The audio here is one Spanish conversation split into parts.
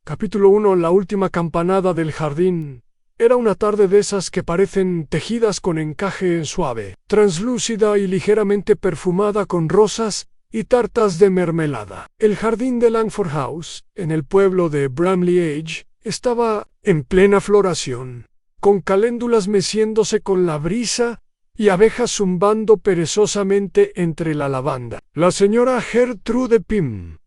Capítulo 1. La última campanada del jardín. Era una tarde de esas que parecen tejidas con encaje suave, translúcida y ligeramente perfumada con rosas y tartas de mermelada. El jardín de Langford House, en el pueblo de Bramley Edge, estaba en plena floración, con caléndulas meciéndose con la brisa y abejas zumbando perezosamente entre la lavanda. La señora Gertrude Pym,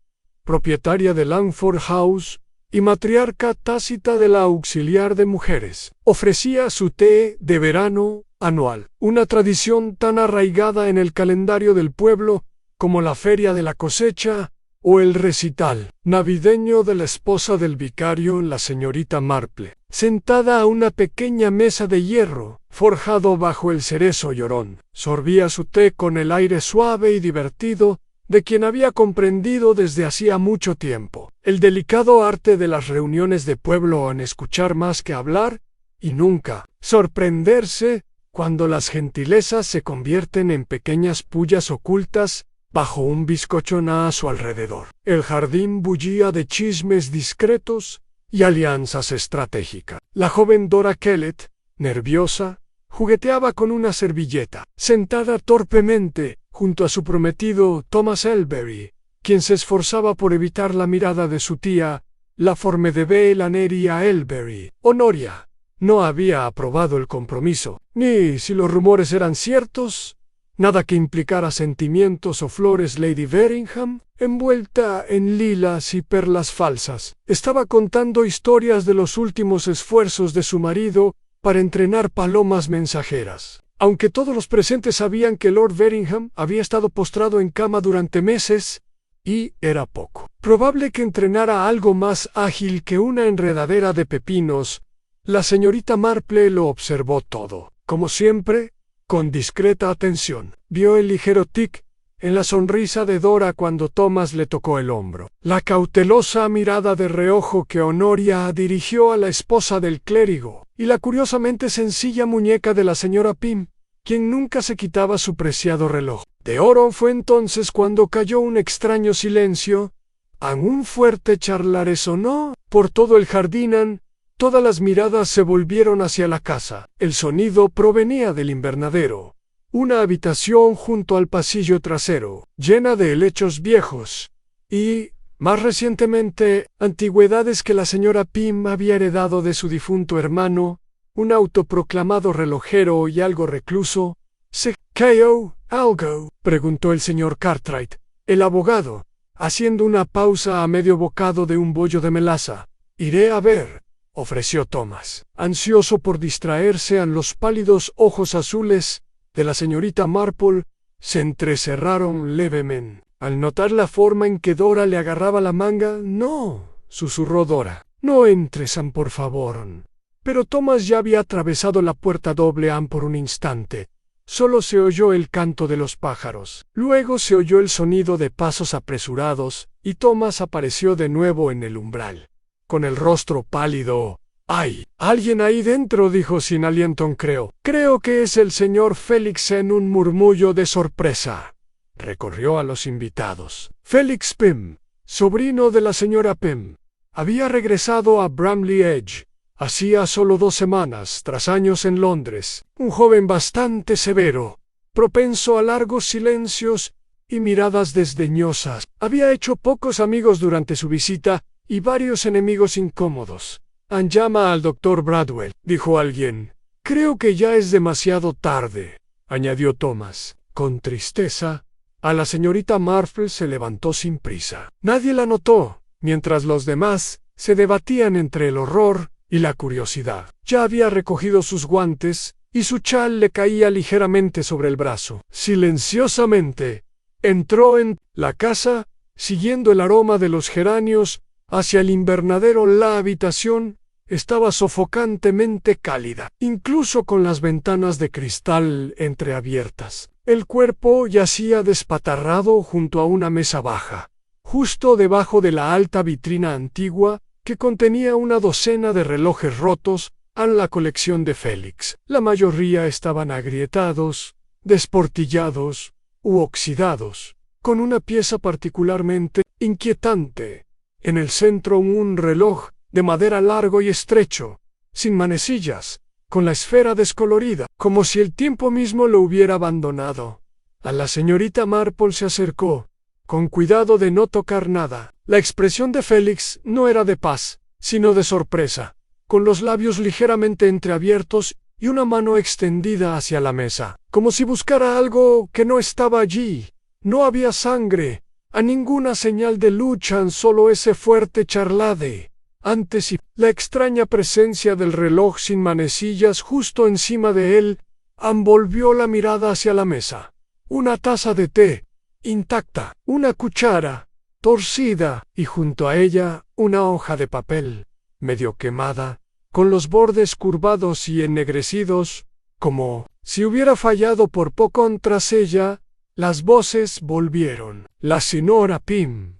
propietaria de Langford House y matriarca tácita de la auxiliar de mujeres, ofrecía su té de verano anual, una tradición tan arraigada en el calendario del pueblo como la feria de la cosecha o el recital navideño de la esposa del vicario, la señorita Marple, sentada a una pequeña mesa de hierro forjado bajo el cerezo llorón. Sorbía su té con el aire suave y divertido de quien había comprendido desde hacía mucho tiempo el delicado arte de las reuniones de pueblo en escuchar más que hablar y nunca sorprenderse cuando las gentilezas se convierten en pequeñas pullas ocultas bajo un bizcochón a su alrededor. El jardín bullía de chismes discretos y alianzas estratégicas. La joven Dora Kellett, nerviosa, jugueteaba con una servilleta, sentada torpemente junto a su prometido Thomas Elberry, quien se esforzaba por evitar la mirada de su tía, la formidable Laneria Elberry. Honoria no había aprobado el compromiso, ni, si los rumores eran ciertos, nada que implicara sentimientos o flores. Lady Veringham, envuelta en lilas y perlas falsas, estaba contando historias de los últimos esfuerzos de su marido para entrenar palomas mensajeras. Aunque todos los presentes sabían que Lord Veringham había estado postrado en cama durante meses, y era poco probable que entrenara algo más ágil que una enredadera de pepinos, la señorita Marple lo observó todo, como siempre, con discreta atención. Vio el ligero tic en la sonrisa de Dora cuando Thomas le tocó el hombro, la cautelosa mirada de reojo que Honoria dirigió a la esposa del clérigo, y la curiosamente sencilla muñeca de la señora Pym, quien nunca se quitaba su preciado reloj de oro. Fue entonces cuando cayó un extraño silencio, un fuerte charlar resonó por todo el jardín. Todas las miradas se volvieron hacia la casa. El sonido provenía del invernadero, una habitación junto al pasillo trasero, llena de helechos viejos y, más recientemente, antigüedades que la señora Pym había heredado de su difunto hermano, un autoproclamado relojero y algo recluso. ¿Se cayó algo?, preguntó el señor Cartwright, el abogado, haciendo una pausa a medio bocado de un bollo de melaza. Iré a ver, ofreció Thomas, ansioso por distraerse. En los pálidos ojos azules de la señorita Marple se entrecerraron levemente al notar la forma en que Dora le agarraba la manga. «No», susurró Dora, «no entres, por favor». Pero Thomas ya había atravesado la puerta doble por un instante. Solo se oyó el canto de los pájaros. Luego se oyó el sonido de pasos apresurados, y Thomas apareció de nuevo en el umbral, con el rostro pálido. «¿Hay alguien ahí dentro?», dijo sin aliento. Creo que es el señor Félix». En un murmullo de sorpresa, recorrió a los invitados. Félix Pym, sobrino de la señora Pym, había regresado a Bramley Edge hacía solo 2 semanas, tras años en Londres. Un joven bastante severo, propenso a largos silencios y miradas desdeñosas. Había hecho pocos amigos durante su visita y varios enemigos incómodos. «Llama al doctor Bradwell», dijo alguien. «Creo que ya es demasiado tarde», añadió Thomas, con tristeza. A la señorita Marple se levantó sin prisa. Nadie la notó, mientras los demás se debatían entre el horror y la curiosidad. Ya había recogido sus guantes, y su chal le caía ligeramente sobre el brazo. Silenciosamente entró en la casa, siguiendo el aroma de los geranios hacia el invernadero. La habitación estaba sofocantemente cálida, incluso con las ventanas de cristal entreabiertas. El cuerpo yacía despatarrado junto a una mesa baja, justo debajo de la alta vitrina antigua que contenía una docena de relojes rotos, la colección de Félix. La mayoría estaban agrietados, desportillados u oxidados, con una pieza particularmente inquietante En el centro un reloj de madera largo y estrecho, sin manecillas, con la esfera descolorida, como si el tiempo mismo lo hubiera abandonado. A la señorita Marple se acercó, con cuidado de no tocar nada. La expresión de Félix no era de paz, sino de sorpresa, con los labios ligeramente entreabiertos y una mano extendida hacia la mesa, como si buscara algo que no estaba allí. No había sangre, a ninguna señal de lucha, solo ese fuerte charlade. Antes y la extraña presencia del reloj sin manecillas justo encima de él, volvió la mirada hacia la mesa. Una taza de té, intacta, una cuchara, torcida, y junto a ella una hoja de papel, medio quemada, con los bordes curvados y ennegrecidos, como si hubiera fallado por poco tras ella. Las voces volvieron. La señora Pym,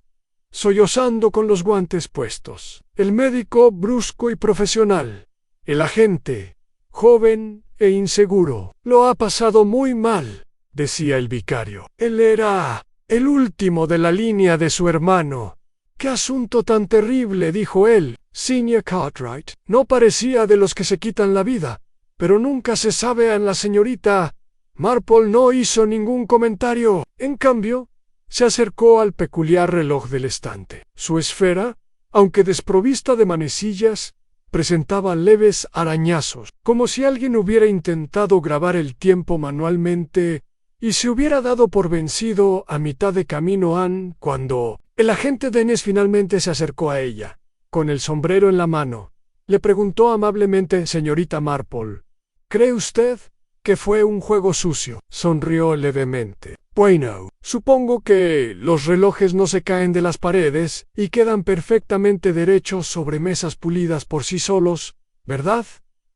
sollozando con los guantes puestos. El médico brusco y profesional. El agente, joven e inseguro. Lo ha pasado muy mal, decía el vicario. Él era el último de la línea de su hermano. «¡Qué asunto tan terrible!», dijo él. Señor Cartwright no parecía de los que se quitan la vida, pero nunca se sabe. En la señorita Marple no hizo ningún comentario. En cambio, se acercó al peculiar reloj del estante. Su esfera, aunque desprovista de manecillas, presentaba leves arañazos, como si alguien hubiera intentado grabar el tiempo manualmente y se hubiera dado por vencido a mitad de camino. Cuando el agente Dennis finalmente se acercó a ella, con el sombrero en la mano, le preguntó amablemente: «Señorita Marple, ¿cree usted que fue un juego sucio?» Sonrió levemente. «Bueno, supongo que los relojes no se caen de las paredes y quedan perfectamente derechos sobre mesas pulidas por sí solos, ¿verdad?»,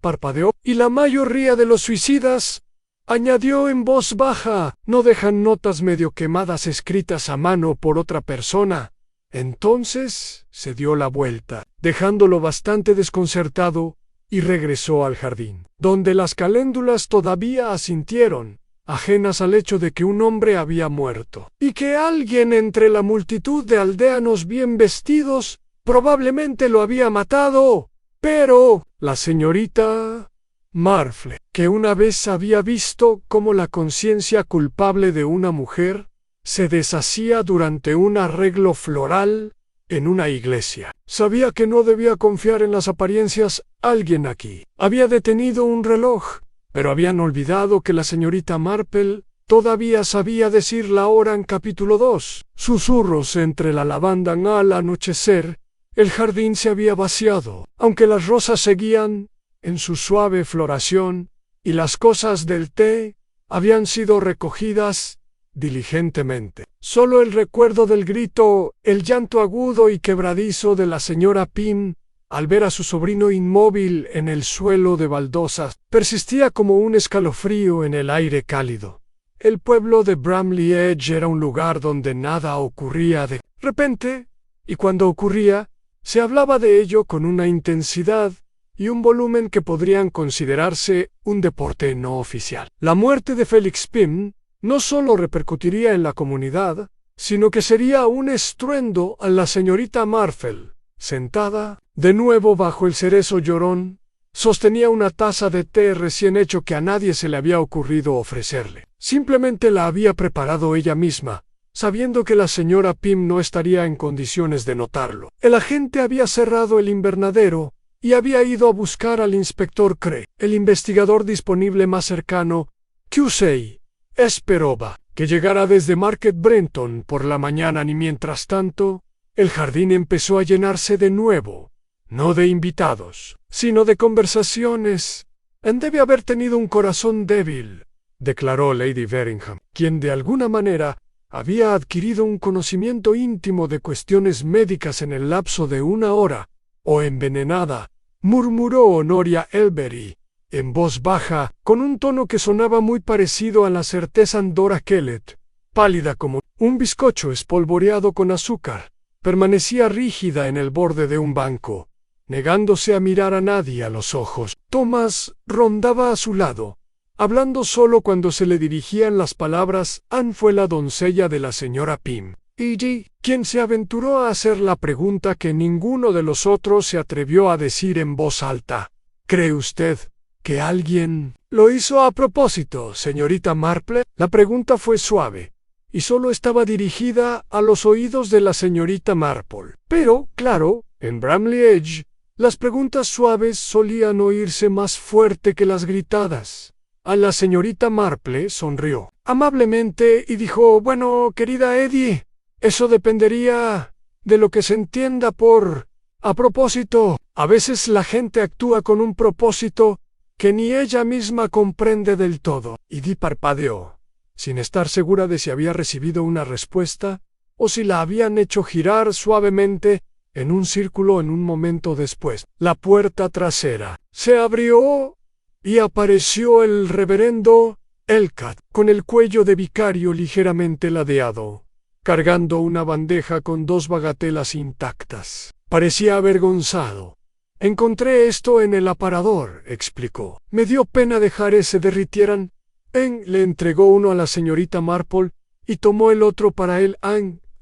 parpadeó. «Y la mayoría de los suicidas», añadió en voz baja, «no dejan notas medio quemadas escritas a mano por otra persona». Entonces se dio la vuelta, dejándolo bastante desconcertado, y regresó al jardín, donde las caléndulas todavía asintieron, ajenas al hecho de que un hombre había muerto, y que alguien entre la multitud de aldeanos bien vestidos probablemente lo había matado. Pero la señorita Marple, que una vez había visto cómo la conciencia culpable de una mujer se deshacía durante un arreglo floral en una iglesia, sabía que no debía confiar en las apariencias. Alguien aquí había detenido un reloj, pero habían olvidado que la señorita Marple todavía sabía decir la hora en capítulo 2. Susurros entre la lavanda. Al anochecer, el jardín se había vaciado, aunque las rosas seguían en su suave floración, y las cosas del té habían sido recogidas diligentemente. Solo el recuerdo del grito, el llanto agudo y quebradizo de la señora Pym al ver a su sobrino inmóvil en el suelo de baldosas, persistía como un escalofrío en el aire cálido. El pueblo de Bramley Edge era un lugar donde nada ocurría de repente, y cuando ocurría, se hablaba de ello con una intensidad y un volumen que podrían considerarse un deporte no oficial. La muerte de Félix Pym no solo repercutiría en la comunidad, sino que sería un estruendo. A la señorita Marple, sentada de nuevo bajo el cerezo llorón, sostenía una taza de té recién hecho que a nadie se le había ocurrido ofrecerle. Simplemente la había preparado ella misma, sabiendo que la señora Pym no estaría en condiciones de notarlo. El agente había cerrado el invernadero y había ido a buscar al inspector Cree, el investigador disponible más cercano. Cusey esperaba que llegara desde Market Brenton por la mañana, y mientras tanto, el jardín empezó a llenarse de nuevo, no de invitados, sino de conversaciones. «Debe haber tenido un corazón débil», declaró Lady Veringham, quien de alguna manera había adquirido un conocimiento íntimo de cuestiones médicas en el lapso de una hora. «O envenenada», murmuró Honoria Elberry, en voz baja, con un tono que sonaba muy parecido a la certeza. Dora Kellett, pálida como un bizcocho espolvoreado con azúcar, permanecía rígida en el borde de un banco, negándose a mirar a nadie a los ojos. Thomas rondaba a su lado, hablando solo cuando se le dirigían las palabras. Anne fue la doncella de la señora Pym. E.G., quien se aventuró a hacer la pregunta que ninguno de los otros se atrevió a decir en voz alta. ¿Cree usted que alguien lo hizo a propósito, señorita Marple? La pregunta fue suave, y solo estaba dirigida a los oídos de la señorita Marple. Pero, claro, en Bramley Edge, las preguntas suaves solían oírse más fuerte que las gritadas. A la señorita Marple sonrió amablemente y dijo: «Bueno, querida Eddie, eso dependería de lo que se entienda por a propósito. A veces la gente actúa con un propósito que ni ella misma comprende del todo». Eddie parpadeó, sin estar segura de si había recibido una respuesta o si la habían hecho girar suavemente en un círculo en un momento después. La puerta trasera se abrió y apareció el reverendo Elcat, con el cuello de vicario ligeramente ladeado, cargando una bandeja con 2 bagatelas intactas. Parecía avergonzado. «Encontré esto en el aparador», explicó. «Me dio pena dejar se derritieran». Le entregó uno a la señorita Marple y tomó el otro para él.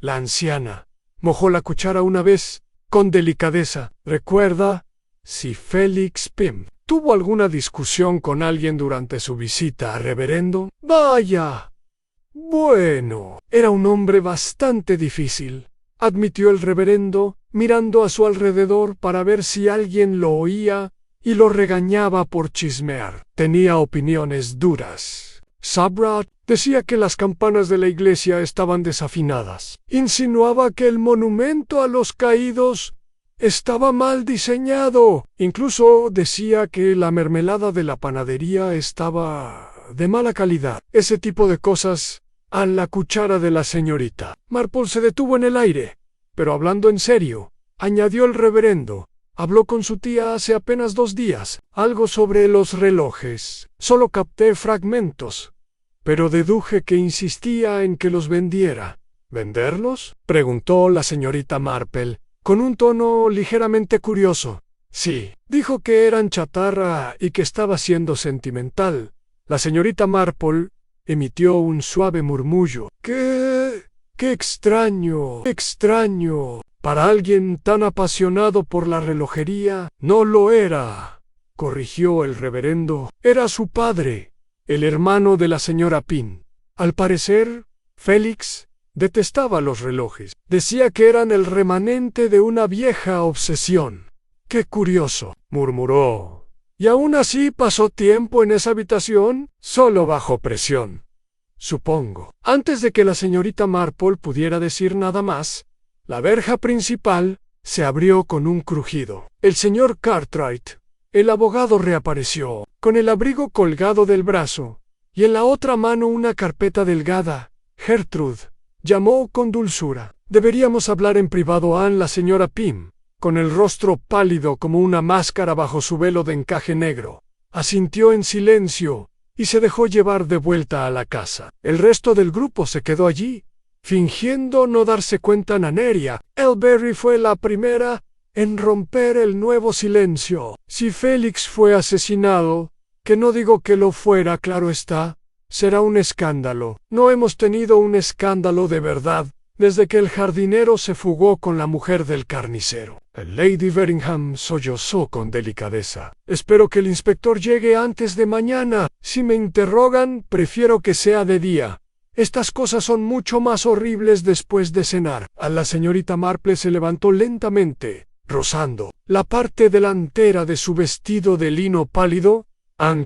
La anciana mojó la cuchara una vez, con delicadeza. «¿Recuerda si Félix Pym tuvo alguna discusión con alguien durante su visita, reverendo?» «Vaya. Bueno, era un hombre bastante difícil», admitió el reverendo, mirando a su alrededor para ver si alguien lo oía y lo regañaba por chismear. Tenía opiniones duras. Sabrat decía que las campanas de la iglesia estaban desafinadas. Insinuaba que el monumento a los caídos estaba mal diseñado. Incluso decía que la mermelada de la panadería estaba de mala calidad. Ese tipo de cosas. A la cuchara de la señorita Marple se detuvo en el aire. «Pero hablando en serio», añadió el reverendo, «habló con su tía hace apenas 2 días. Algo sobre los relojes. Solo capté fragmentos, pero deduje que insistía en que los vendiera». «¿Venderlos?», preguntó la señorita Marple, con un tono ligeramente curioso. «Sí, dijo que eran chatarra y que estaba siendo sentimental». La señorita Marple emitió un suave murmullo. «¡Qué extraño! ¡Extraño! Para alguien tan apasionado por la relojería». «No lo era», corrigió el reverendo. «Era su padre, el hermano de la señora Pym. Al parecer, Félix detestaba los relojes. Decía que eran el remanente de una vieja obsesión». «Qué curioso», murmuró. «¿Y aún así pasó tiempo en esa habitación?» «Solo bajo presión, supongo». Antes de que la señorita Marple pudiera decir nada más, la verja principal se abrió con un crujido. El señor Cartwright, el abogado, reapareció, con el abrigo colgado del brazo, y en la otra mano una carpeta delgada. «Gertrude», llamó con dulzura. «Deberíamos hablar en privado». La señora Pym, con el rostro pálido como una máscara bajo su velo de encaje negro, asintió en silencio y se dejó llevar de vuelta a la casa. El resto del grupo se quedó allí, fingiendo no darse cuenta. Naneria Elberry fue la primera en romper el nuevo silencio. «Si Félix fue asesinado, que no digo que lo fuera, claro está, será un escándalo. No hemos tenido un escándalo de verdad desde que el jardinero se fugó con la mujer del carnicero». Lady Verringham sollozó con delicadeza. «Espero que el inspector llegue antes de mañana. Si me interrogan, prefiero que sea de día. Estas cosas son mucho más horribles después de cenar». A la señorita Marple se levantó lentamente, rozando la parte delantera de su vestido de lino pálido.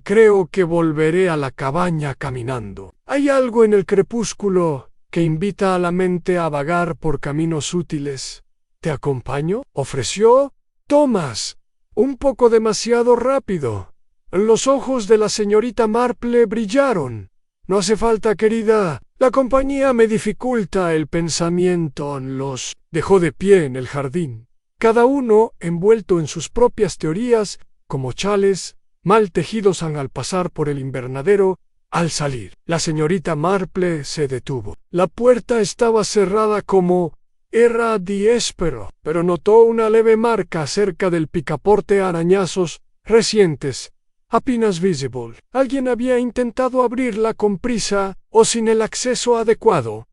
«Creo que volveré a la cabaña caminando. Hay algo en el crepúsculo que invita a la mente a vagar por caminos útiles». «¿Te acompaño?», ofreció Thomas, un poco demasiado rápido. Los ojos de la señorita Marple brillaron. «No hace falta, querida. La compañía me dificulta el pensamiento». Los dejó de pie en el jardín, cada uno envuelto en sus propias teorías, como chales mal tejidos al pasar por el invernadero. Al salir, la señorita Marple se detuvo. La puerta estaba cerrada como era diéspero, pero notó una leve marca cerca del picaporte. Arañazos recientes, apenas visible. Alguien había intentado abrirla con prisa o sin el acceso adecuado.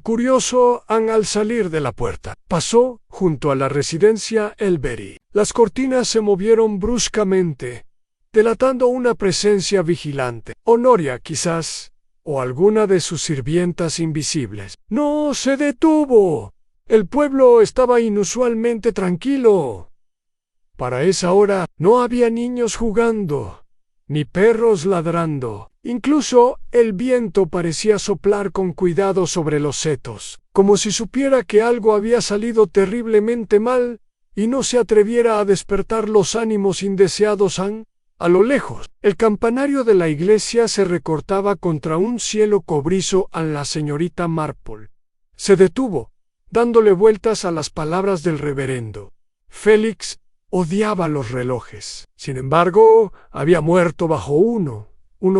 curioso, al salir de la puerta. Pasó junto a la residencia Elberry. Las cortinas se movieron bruscamente, delatando una presencia vigilante. Honoria, quizás, o alguna de sus sirvientas invisibles. ¡No se detuvo! El pueblo estaba inusualmente tranquilo. Para esa hora no había niños jugando, ni perros ladrando. Incluso el viento parecía soplar con cuidado sobre los setos, como si supiera que algo había salido terriblemente mal y no se atreviera a despertar los ánimos indeseados. A lo lejos, el campanario de la iglesia se recortaba contra un cielo cobrizo. La señorita Marple se detuvo, dándole vueltas a las palabras del reverendo. Félix odiaba los relojes. Sin embargo, había muerto bajo uno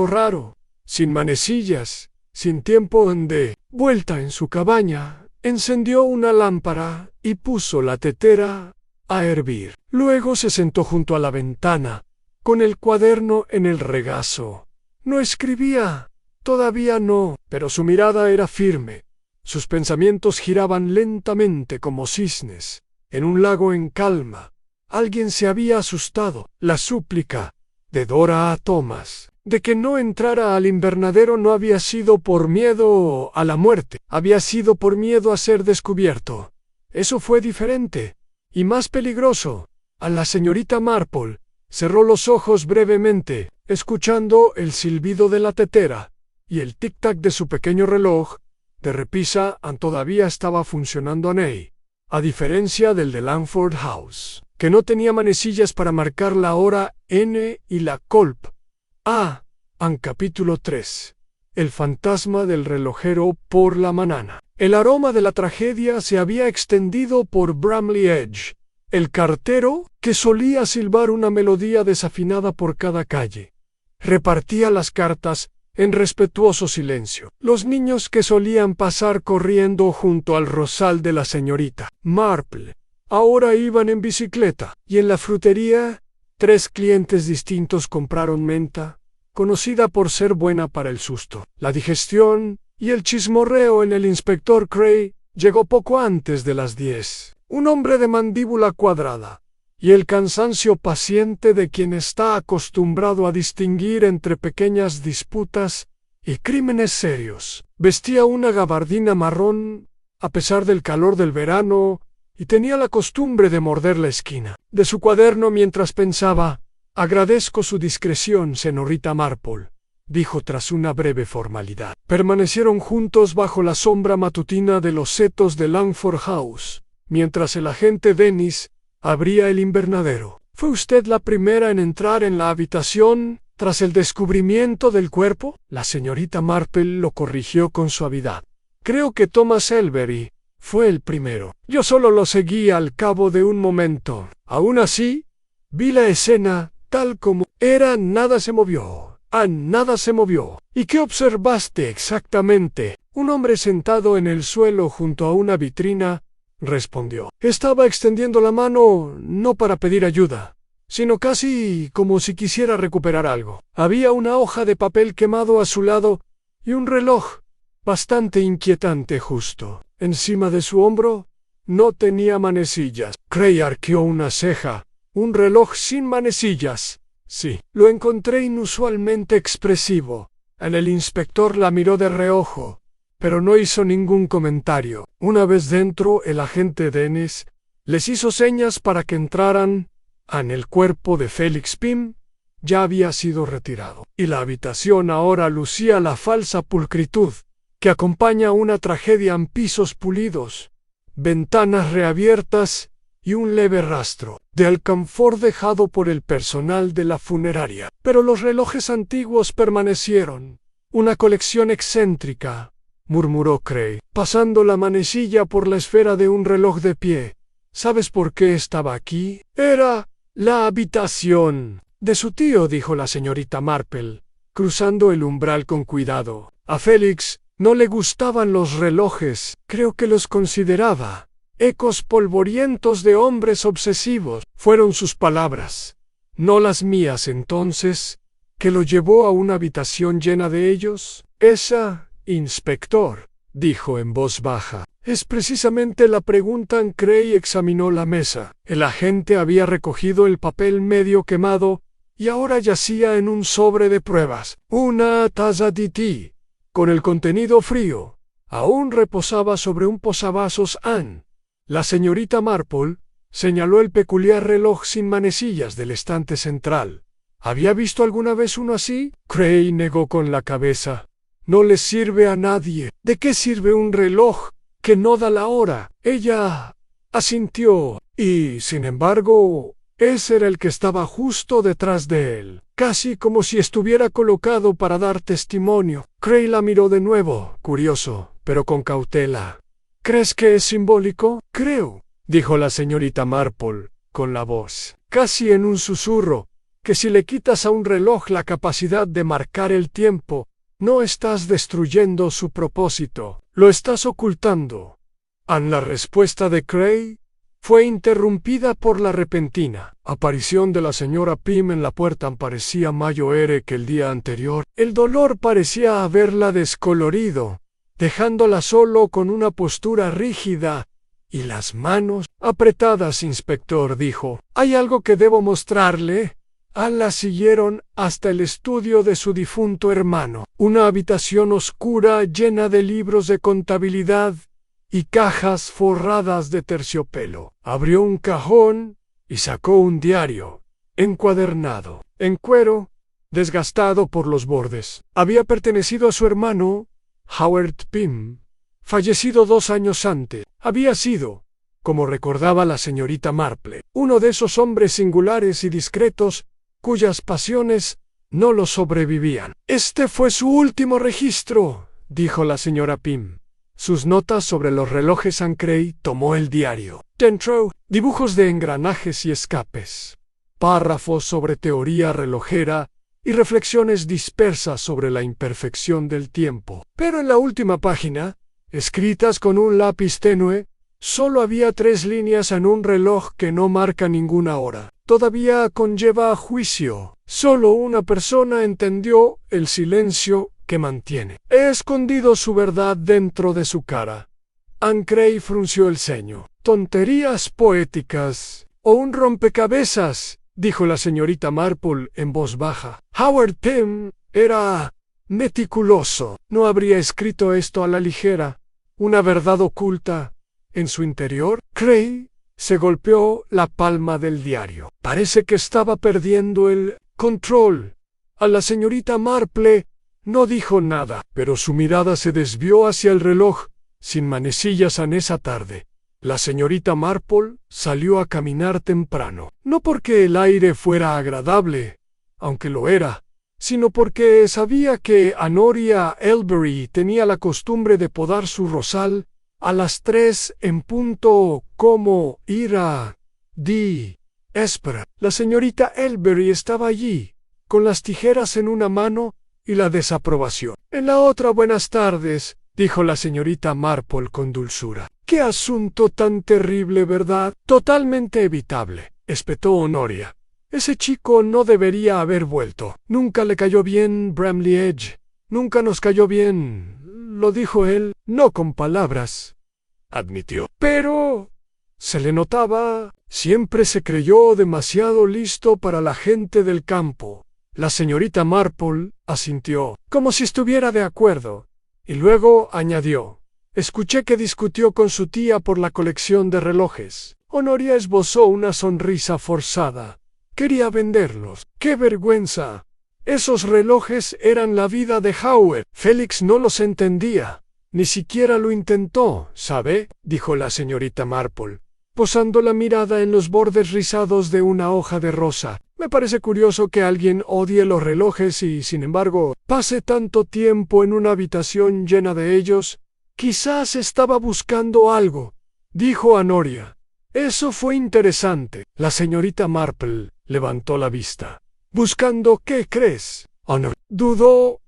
raro, sin manecillas, sin tiempo de vuelta en su cabaña. Encendió una lámpara y puso la tetera a hervir. Luego se sentó junto a la ventana, con el cuaderno en el regazo. No escribía, todavía no, pero su mirada era firme. Sus pensamientos giraban lentamente como cisnes, en un lago en calma. Alguien se había asustado. La súplica de Dora a Thomas de que no entrara al invernadero no había sido por miedo a la muerte, había sido por miedo a ser descubierto. Eso fue diferente, y más peligroso. A la señorita Marple cerró los ojos brevemente, escuchando el silbido de la tetera, y el tic-tac de su pequeño reloj de repisa todavía estaba funcionando a diferencia del de Langford House, que no tenía manecillas para marcar la hora N y la colp. Capítulo 3. El fantasma del relojero por la mañana. El aroma de la tragedia se había extendido por Bramley Edge. El cartero, que solía silbar una melodía desafinada por cada calle, repartía las cartas en respetuoso silencio. Los niños que solían pasar corriendo junto al rosal de la señorita Marple ahora iban en bicicleta, y en la frutería 3 clientes distintos compraron menta, conocida por ser buena para el susto. La digestión y el chismorreo en el inspector Cray llegó poco antes de las 10. Un hombre de mandíbula cuadrada, y el cansancio paciente de quien está acostumbrado a distinguir entre pequeñas disputas y crímenes serios. Vestía una gabardina marrón, a pesar del calor del verano, y tenía la costumbre de morder la esquina de su cuaderno mientras pensaba. «Agradezco su discreción, señorita Marple», dijo tras una breve formalidad. Permanecieron juntos bajo la sombra matutina de los setos de Langford House, mientras el agente Dennis abría el invernadero. «¿Fue usted la primera en entrar en la habitación tras el descubrimiento del cuerpo?» La señorita Marple lo corrigió con suavidad. «Creo que Thomas Elberry fue el primero. Yo solo lo seguí al cabo de un momento. Aún así, vi la escena tal como era. Nada se movió. Nada se movió. ¿Y qué observaste exactamente?» «Un hombre sentado en el suelo junto a una vitrina», respondió. «Estaba extendiendo la mano no para pedir ayuda, sino casi como si quisiera recuperar algo. Había una hoja de papel quemado a su lado y un reloj bastante inquietante justo encima de su hombro. No tenía manecillas». Cray arqueó una ceja. «¿Un reloj sin manecillas?» «Sí». Lo encontré inusualmente expresivo. El inspector la miró de reojo, pero no hizo ningún comentario. Una vez dentro, el agente Dennis les hizo señas para que entraran. El cuerpo de Félix Pym ya había sido retirado, y la habitación ahora lucía la falsa pulcritud que acompaña una tragedia en pisos pulidos, ventanas reabiertas y un leve rastro de alcanfor dejado por el personal de la funeraria. Pero los relojes antiguos permanecieron. «Una colección excéntrica», murmuró Cray, pasando la manecilla por la esfera de un reloj de pie. «¿Sabes por qué estaba aquí?» «Era la habitación de su tío», dijo la señorita Marple, cruzando el umbral con cuidado. «A Félix no le gustaban los relojes. Creo que los consideraba ecos polvorientos de hombres obsesivos». Fueron sus palabras, no las mías entonces, que lo llevó a una habitación llena de ellos. «Esa, inspector», dijo en voz baja. Es precisamente la pregunta. Ancrey examinó la mesa. El agente había recogido el papel medio quemado y ahora yacía en un sobre de pruebas. Una taza de té, con el contenido frío, aún reposaba sobre un posavasos. La señorita Marple señaló el peculiar reloj sin manecillas del estante central. ¿Había visto alguna vez uno así? Cray negó con la cabeza. No le sirve a nadie. ¿De qué sirve un reloj que no da la hora? Ella asintió, y, sin embargo, ese era el que estaba justo detrás de él, casi como si estuviera colocado para dar testimonio. Cray la miró de nuevo, curioso, pero con cautela. ¿Crees que es simbólico? Creo, dijo la señorita Marple, con la voz, casi en un susurro, que si le quitas a un reloj la capacidad de marcar el tiempo, no estás destruyendo su propósito, lo estás ocultando. La respuesta de Cray fue interrumpida por la repentina aparición de la señora Pym en la puerta. Parecía mayor que el día anterior. El dolor parecía haberla descolorido, dejándola solo con una postura rígida y las manos apretadas. Inspector, dijo, ¿hay algo que debo mostrarle? La siguieron hasta el estudio de su difunto hermano, una habitación oscura llena de libros de contabilidad y cajas forradas de terciopelo. Abrió un cajón y sacó un diario, encuadernado, en cuero, desgastado por los bordes. Había pertenecido a su hermano, Howard Pym, fallecido 2 años antes. Había sido, como recordaba la señorita Marple, uno de esos hombres singulares y discretos cuyas pasiones no lo sobrevivían. Este fue su último registro, dijo la señora Pym. Sus notas sobre los relojes. Ancrey tomó el diario. Dentro, dibujos de engranajes y escapes, párrafos sobre teoría relojera y reflexiones dispersas sobre la imperfección del tiempo. Pero en la última página, escritas con un lápiz tenue, solo había 3 líneas en un reloj que no marca ninguna hora. Todavía conlleva a juicio. Solo una persona entendió el silencio que mantiene. He escondido su verdad dentro de su cara. Ancrey frunció el ceño. Tonterías poéticas o un rompecabezas, dijo la señorita Marple en voz baja. Howard Pym era meticuloso. No habría escrito esto a la ligera. Una verdad oculta en su interior. Cray se golpeó la palma del diario. Parece que estaba perdiendo el control. A la señorita Marple no dijo nada, pero su mirada se desvió hacia el reloj sin manecillas en esa tarde. La señorita Marple salió a caminar temprano, no porque el aire fuera agradable, aunque lo era, sino porque sabía que Honoria Elberry tenía la costumbre de podar su rosal a las 3 en punto, como ira di espera. La señorita Elberry estaba allí, con las tijeras en una mano y la desaprobación en la otra. Buenas tardes, dijo la señorita Marple con dulzura. Qué asunto tan terrible, ¿verdad? Totalmente evitable, espetó Honoria. Ese chico no debería haber vuelto. Nunca le cayó bien Bramley Edge. Nunca nos cayó bien. Lo dijo él, no con palabras, admitió. Pero se le notaba. Siempre se creyó demasiado listo para la gente del campo. La señorita Marple asintió, como si estuviera de acuerdo, y luego añadió, escuché que discutió con su tía por la colección de relojes. Honoria esbozó una sonrisa forzada. Quería venderlos. ¡Qué vergüenza! Esos relojes eran la vida de Howard. Félix no los entendía. Ni siquiera lo intentó, ¿sabe? Dijo la señorita Marple, posando la mirada en los bordes rizados de una hoja de rosa. Me parece curioso que alguien odie los relojes y, sin embargo, pase tanto tiempo en una habitación llena de ellos. Quizás estaba buscando algo, dijo Honoria. Eso fue interesante. La señorita Marple levantó la vista. ¿Buscando qué crees? Honor dudó.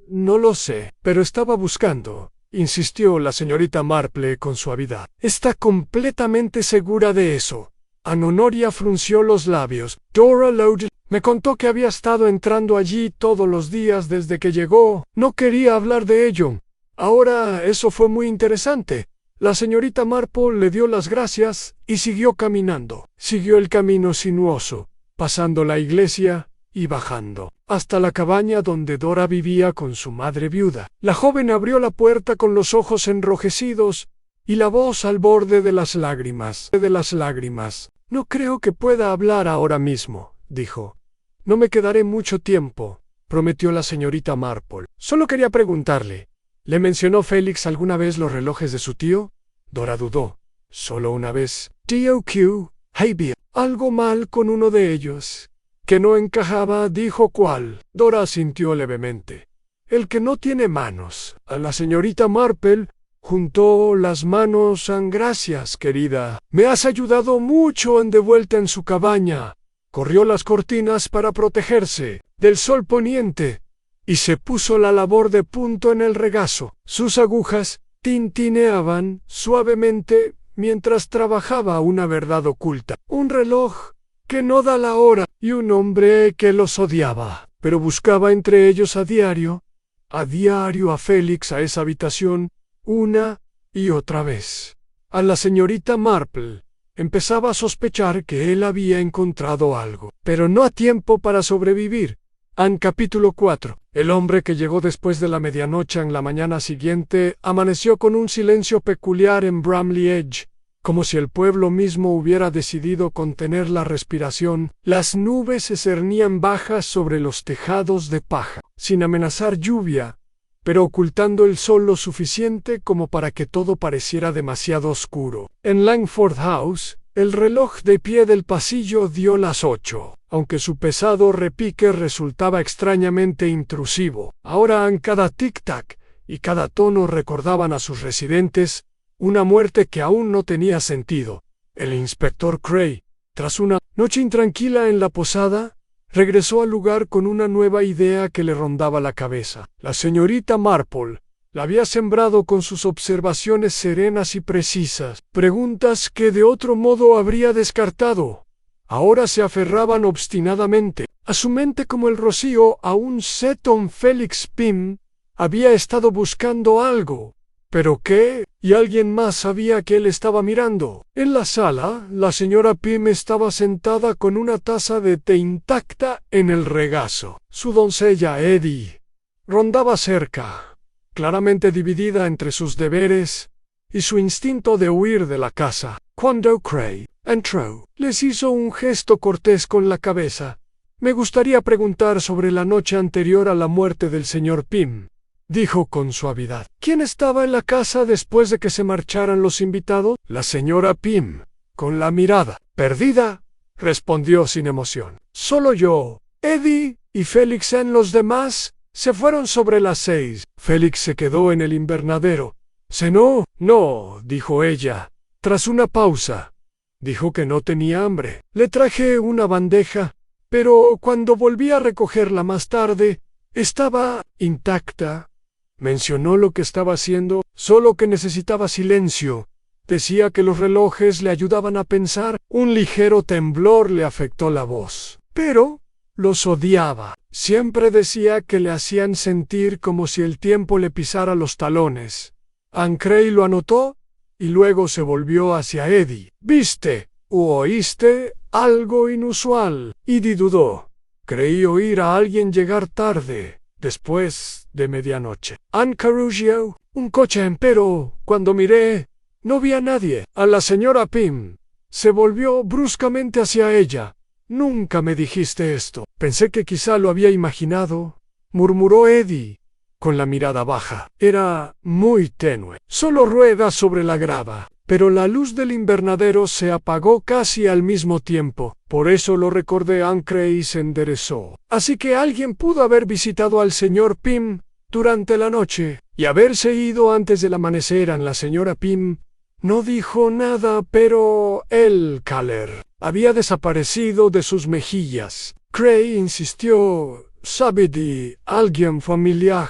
No lo sé, pero estaba buscando, insistió la señorita Marple con suavidad. ¿Está completamente segura de eso? Honoria frunció los labios. Dora Loudon me contó que había estado entrando allí todos los días desde que llegó. No quería hablar de ello. Ahora, eso fue muy interesante. La señorita Marple le dio las gracias y siguió caminando. Siguió el camino sinuoso, pasando la iglesia y bajando, hasta la cabaña donde Dora vivía con su madre viuda. La joven abrió la puerta con los ojos enrojecidos y la voz al borde de las lágrimas. No creo que pueda hablar ahora mismo, dijo. No me quedaré mucho tiempo, prometió la señorita Marple. Solo quería preguntarle, ¿le mencionó Félix alguna vez los relojes de su tío? Dora dudó. Solo una vez. Tío Q, Bill. Algo mal con uno de ellos. Que no encajaba, dijo. ¿Cuál? Dora asintió levemente. El que no tiene manos. A la señorita Marple juntó las manos. Gracias, querida. Me has ayudado mucho de vuelta en su cabaña. Corrió las cortinas para protegerse del sol poniente y se puso la labor de punto en el regazo. Sus agujas tintineaban suavemente mientras trabajaba una verdad oculta. Un reloj que no da la hora y un hombre que los odiaba, pero buscaba entre ellos a diario a Félix a esa habitación una y otra vez. A la señorita Marple empezaba a sospechar que él había encontrado algo, pero no a tiempo para sobrevivir. Capítulo 4. El hombre que llegó después de la medianoche en la mañana siguiente amaneció con un silencio peculiar en Bramley Edge, como si el pueblo mismo hubiera decidido contener la respiración. Las nubes se cernían bajas sobre los tejados de paja, sin amenazar lluvia, pero ocultando el sol lo suficiente como para que todo pareciera demasiado oscuro. En Langford House, el reloj de pie del pasillo dio las 8, aunque su pesado repique resultaba extrañamente intrusivo. Ahora cada tic-tac y cada tono recordaban a sus residentes una muerte que aún no tenía sentido. El inspector Cray, tras una noche intranquila en la posada, regresó al lugar con una nueva idea que le rondaba la cabeza. La señorita Marple la había sembrado con sus observaciones serenas y precisas, preguntas que de otro modo habría descartado. Ahora se aferraban obstinadamente a su mente como el rocío a un Seton. Félix Pym había estado buscando algo. ¿Pero qué? Y alguien más sabía que él estaba mirando. En la sala, la señora Pym estaba sentada con una taza de té intacta en el regazo. Su doncella Eddie rondaba cerca, claramente dividida entre sus deberes y su instinto de huir de la casa. Cuando Cray entró, les hizo un gesto cortés con la cabeza. Me gustaría preguntar sobre la noche anterior a la muerte del señor Pym, dijo con suavidad. ¿Quién estaba en la casa después de que se marcharan los invitados? La señora Pym, con la mirada perdida, respondió sin emoción. Solo yo, Eddie y Félix. En los demás se fueron sobre las 6. Félix se quedó en el invernadero. ¿Cenó? No, dijo ella. Tras una pausa, dijo que no tenía hambre. Le traje una bandeja, pero cuando volví a recogerla más tarde, estaba intacta. Mencionó lo que estaba haciendo, solo que necesitaba silencio. Decía que los relojes le ayudaban a pensar. Un ligero temblor le afectó la voz. Pero los odiaba. Siempre decía que le hacían sentir como si el tiempo le pisara los talones. Cray lo anotó y luego se volvió hacia Eddie. ¿Viste u oíste algo inusual? Eddie dudó. Creí oír a alguien llegar tarde, después de medianoche. Carugio, un coche, pero cuando miré, no vi a nadie. A la señora Pym se volvió bruscamente hacia ella. Nunca me dijiste esto. Pensé que quizá lo había imaginado, murmuró Eddie, con la mirada baja. Era muy tenue. Solo ruedas sobre la grava. Pero la luz del invernadero se apagó casi al mismo tiempo. Por eso lo recordé. Cray se enderezó. Así que alguien pudo haber visitado al señor Pym durante la noche y haberse ido antes del amanecer. La señora Pym no dijo nada, pero el caler había desaparecido de sus mejillas. Cray insistió. ¿Sabe de alguien familiar,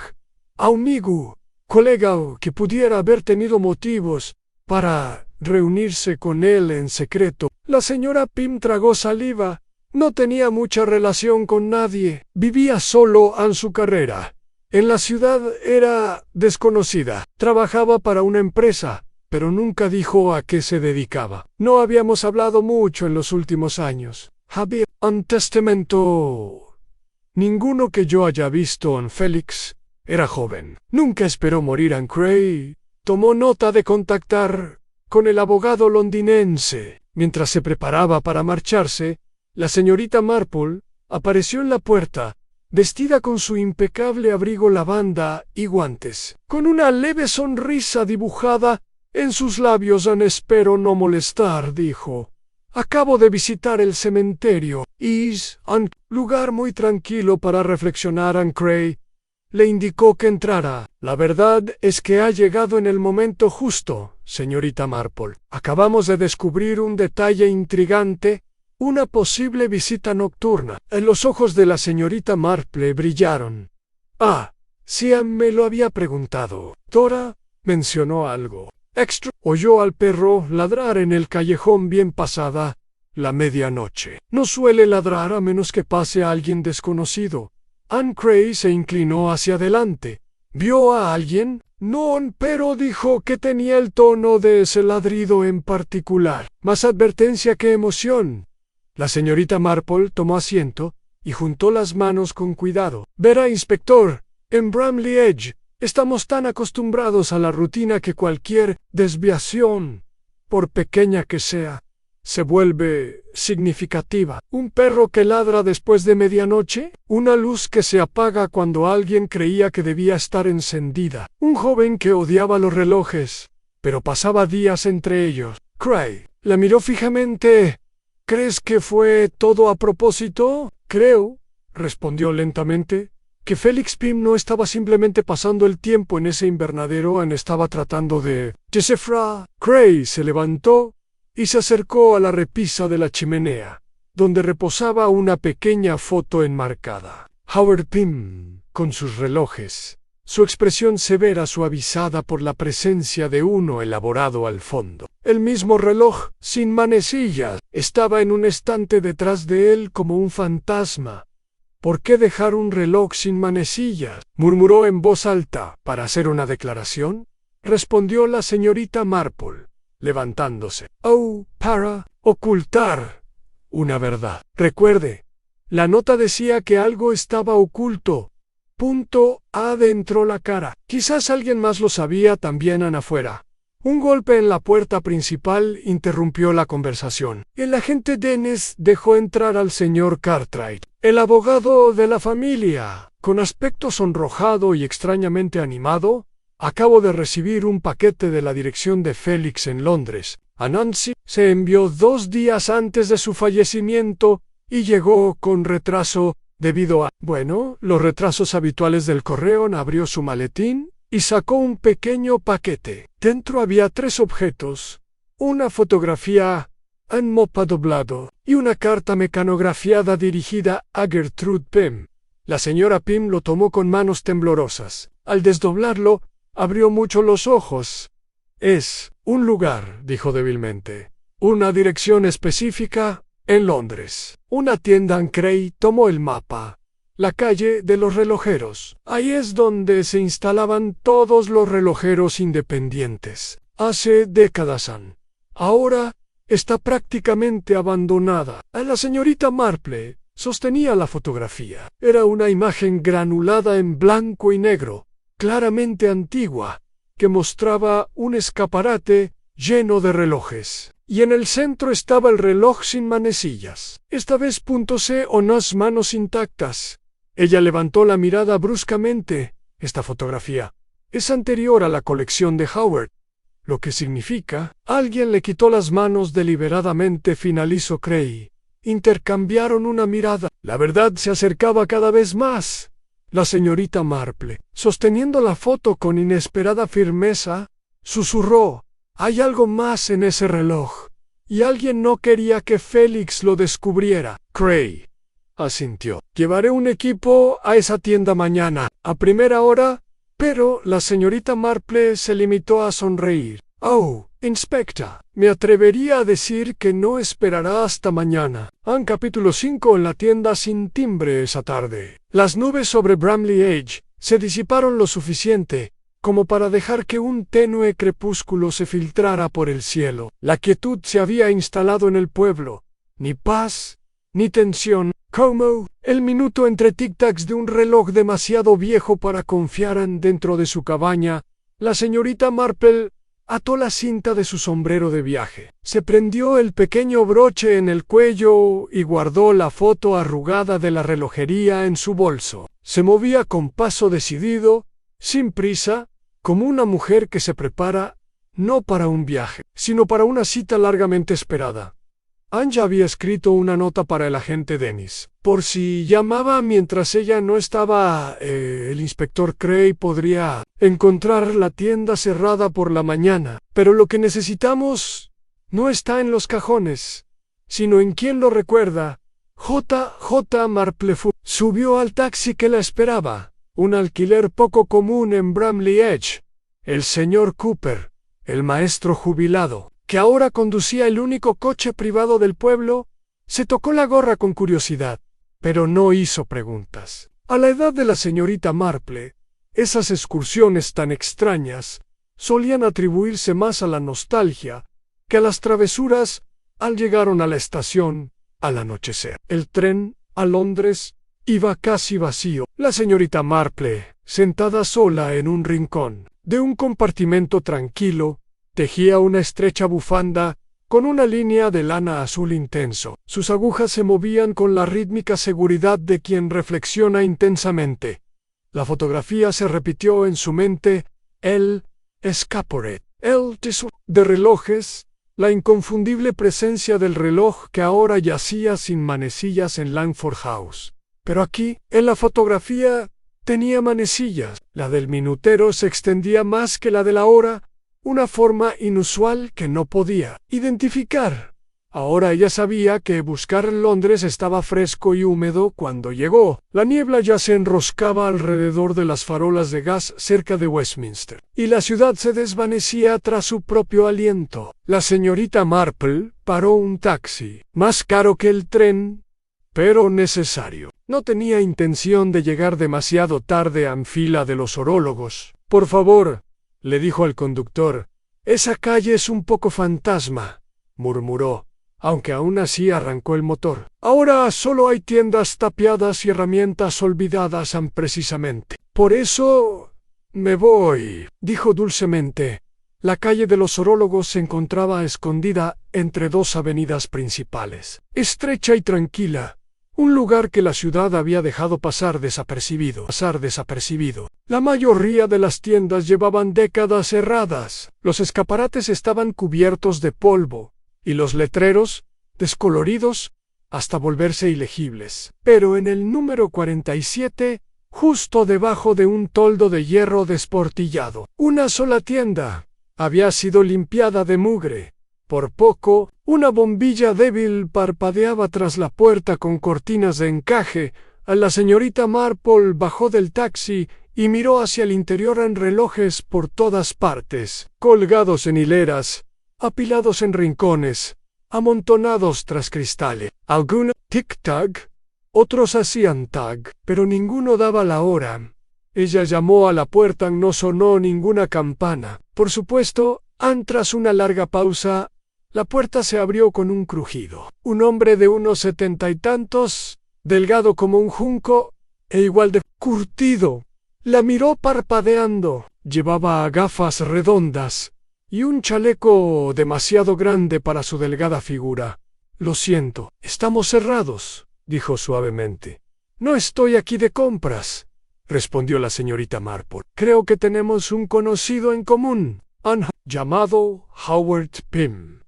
amigo, colega que pudiera haber tenido motivos para reunirse con él en secreto? La señora Pym tragó saliva. No tenía mucha relación con nadie. Vivía solo en su carrera. En la ciudad era desconocida. Trabajaba para una empresa, pero nunca dijo a qué se dedicaba. No habíamos hablado mucho en los últimos años. Había un testamento. Ninguno que yo haya visto en Félix. Era joven. Nunca esperó morir en Cray. Tomó nota de contactar con el abogado londinense. Mientras se preparaba para marcharse, la señorita Marple apareció en la puerta, vestida con su impecable abrigo lavanda y guantes, con una leve sonrisa dibujada en sus labios. Espero no molestar, dijo. Acabo de visitar el cementerio. Es un lugar muy tranquilo para reflexionar en Cray. Le indicó que entrara. La verdad es que ha llegado en el momento justo, señorita Marple. Acabamos de descubrir un detalle intrigante, una posible visita nocturna. En los ojos de la señorita Marple brillaron. Sí, me lo había preguntado. Dora mencionó algo. Extra. Oyó al perro ladrar en el callejón bien pasada la medianoche. No suele ladrar a menos que pase a alguien desconocido. Anne Cray se inclinó hacia adelante. ¿Vio a alguien? No, pero dijo que tenía el tono de ese ladrido en particular. Más advertencia que emoción. La señorita Marple tomó asiento y juntó las manos con cuidado. Verá, inspector, en Bramley Edge estamos tan acostumbrados a la rutina que cualquier desviación, por pequeña que sea, se vuelve significativa. ¿Un perro que ladra después de medianoche? ¿Una luz que se apaga cuando alguien creía que debía estar encendida? ¿Un joven que odiaba los relojes, pero pasaba días entre ellos? Cray la miró fijamente. ¿Crees que fue todo a propósito? Creo, respondió lentamente, que Félix Pym no estaba simplemente pasando el tiempo en ese invernadero, estaba tratando de descifrar. Cray se levantó y se acercó a la repisa de la chimenea, donde reposaba una pequeña foto enmarcada. Howard Pym, con sus relojes, su expresión severa suavizada por la presencia de uno elaborado al fondo. El mismo reloj, sin manecillas, estaba en un estante detrás de él como un fantasma. ¿Por qué dejar un reloj sin manecillas?, murmuró en voz alta. ¿Para hacer una declaración?, respondió la señorita Marple, levantándose. Para ocultar una verdad. Recuerde, la nota decía que algo estaba oculto. Adentró la cara. Quizás alguien más lo sabía también afuera. Un golpe en la puerta principal interrumpió la conversación. El agente Dennis dejó entrar al señor Cartwright, el abogado de la familia. Con aspecto sonrojado y extrañamente animado, acabo de recibir un paquete de la dirección de Félix en Londres. A Nancy se envió 2 días antes de su fallecimiento y llegó con retraso debido a, los retrasos habituales del correo. Abrió su maletín y sacó un pequeño paquete. Dentro había 3 objetos: una fotografía en mopa doblado y una carta mecanografiada dirigida a Gertrude Pym. La señora Pym lo tomó con manos temblorosas. Al desdoblarlo, abrió mucho los ojos. Es un lugar, dijo débilmente. Una dirección específica en Londres. Una tienda en Cray. Tomó el mapa. La calle de los relojeros. Ahí es donde se instalaban todos los relojeros independientes. Hace décadas. Ahora está prácticamente abandonada. La señorita Marple sostenía la fotografía. Era una imagen granulada en blanco y negro, claramente antigua, que mostraba un escaparate lleno de relojes. Y en el centro estaba el reloj sin manecillas. Esta vez unas manos intactas. Ella levantó la mirada bruscamente. Esta fotografía es anterior a la colección de Howard, lo que significa, alguien le quitó las manos deliberadamente, finalizó Cray. Intercambiaron una mirada. La verdad se acercaba cada vez más. La señorita Marple, sosteniendo la foto con inesperada firmeza, susurró: «Hay algo más en ese reloj, y alguien no quería que Félix lo descubriera». Cray asintió. «Llevaré un equipo a esa tienda mañana, a primera hora», pero la señorita Marple se limitó a sonreír. Inspector, me atrevería a decir que no esperará hasta mañana. Capítulo 5. En la tienda sin timbre esa tarde. Las nubes sobre Bramley Edge se disiparon lo suficiente como para dejar que un tenue crepúsculo se filtrara por el cielo. La quietud se había instalado en el pueblo. Ni paz, ni tensión, como el minuto entre tic-tacs de un reloj demasiado viejo para confiar dentro de su cabaña. La señorita Marple ató la cinta de su sombrero de viaje. Se prendió el pequeño broche en el cuello y guardó la foto arrugada de la relojería en su bolso. Se movía con paso decidido, sin prisa, como una mujer que se prepara no para un viaje, sino para una cita largamente esperada. Anja había escrito una nota para el agente Dennis. Por si llamaba mientras ella no estaba, el inspector Cray podría encontrar la tienda cerrada por la mañana. Pero lo que necesitamos no está en los cajones, sino en quien lo recuerda. J. Marplefoot subió al taxi que la esperaba, un alquiler poco común en Bramley Edge. El señor Cooper, el maestro jubilado, que ahora conducía el único coche privado del pueblo, se tocó la gorra con curiosidad, pero no hizo preguntas. A la edad de la señorita Marple, esas excursiones tan extrañas solían atribuirse más a la nostalgia que a las travesuras. Al llegar a la estación, al anochecer, el tren a Londres iba casi vacío. La señorita Marple, sentada sola en un rincón de un compartimento tranquilo, tejía una estrecha bufanda con una línea de lana azul intenso. Sus agujas se movían con la rítmica seguridad de quien reflexiona intensamente. La fotografía se repitió en su mente, el escaparate, el tesoro de relojes, la inconfundible presencia del reloj que ahora yacía sin manecillas en Langford House. Pero aquí, en la fotografía, tenía manecillas. La del minutero se extendía más que la de la hora, una forma inusual que no podía identificar. Ahora ella sabía que buscar en Londres estaba fresco y húmedo cuando llegó. La niebla ya se enroscaba alrededor de las farolas de gas cerca de Westminster, y la ciudad se desvanecía tras su propio aliento. La señorita Marple paró un taxi, más caro que el tren, pero necesario. No tenía intención de llegar demasiado tarde en fila de los orólogos. Por favor, le dijo al conductor, esa calle es un poco fantasma, murmuró, aunque aún así arrancó el motor. Ahora solo hay tiendas tapiadas y herramientas olvidadas precisamente. Por eso me voy, dijo dulcemente. La calle de los orólogos se encontraba escondida entre dos avenidas principales, estrecha y tranquila, un lugar que la ciudad había dejado pasar desapercibido. La mayoría de las tiendas llevaban décadas cerradas. Los escaparates estaban cubiertos de polvo, y los letreros, descoloridos, hasta volverse ilegibles. Pero en el número 47, justo debajo de un toldo de hierro desportillado, una sola tienda había sido limpiada de mugre. Por poco, una bombilla débil parpadeaba tras la puerta con cortinas de encaje. La señorita Marple bajó del taxi y miró hacia el interior en relojes por todas partes, colgados en hileras, apilados en rincones, amontonados tras cristales. Algunos tic-tac, otros hacían tag, pero ninguno daba la hora. Ella llamó a la puerta, no sonó ninguna campana. Por supuesto, tras una larga pausa, la puerta se abrió con un crujido. Un hombre de unos 70 y tantos, delgado como un junco, e igual de curtido, la miró parpadeando. Llevaba gafas redondas y un chaleco demasiado grande para su delgada figura. Lo siento, estamos cerrados, dijo suavemente. No estoy aquí de compras, respondió la señorita Marple. Creo que tenemos un conocido en común, llamado Howard Pym.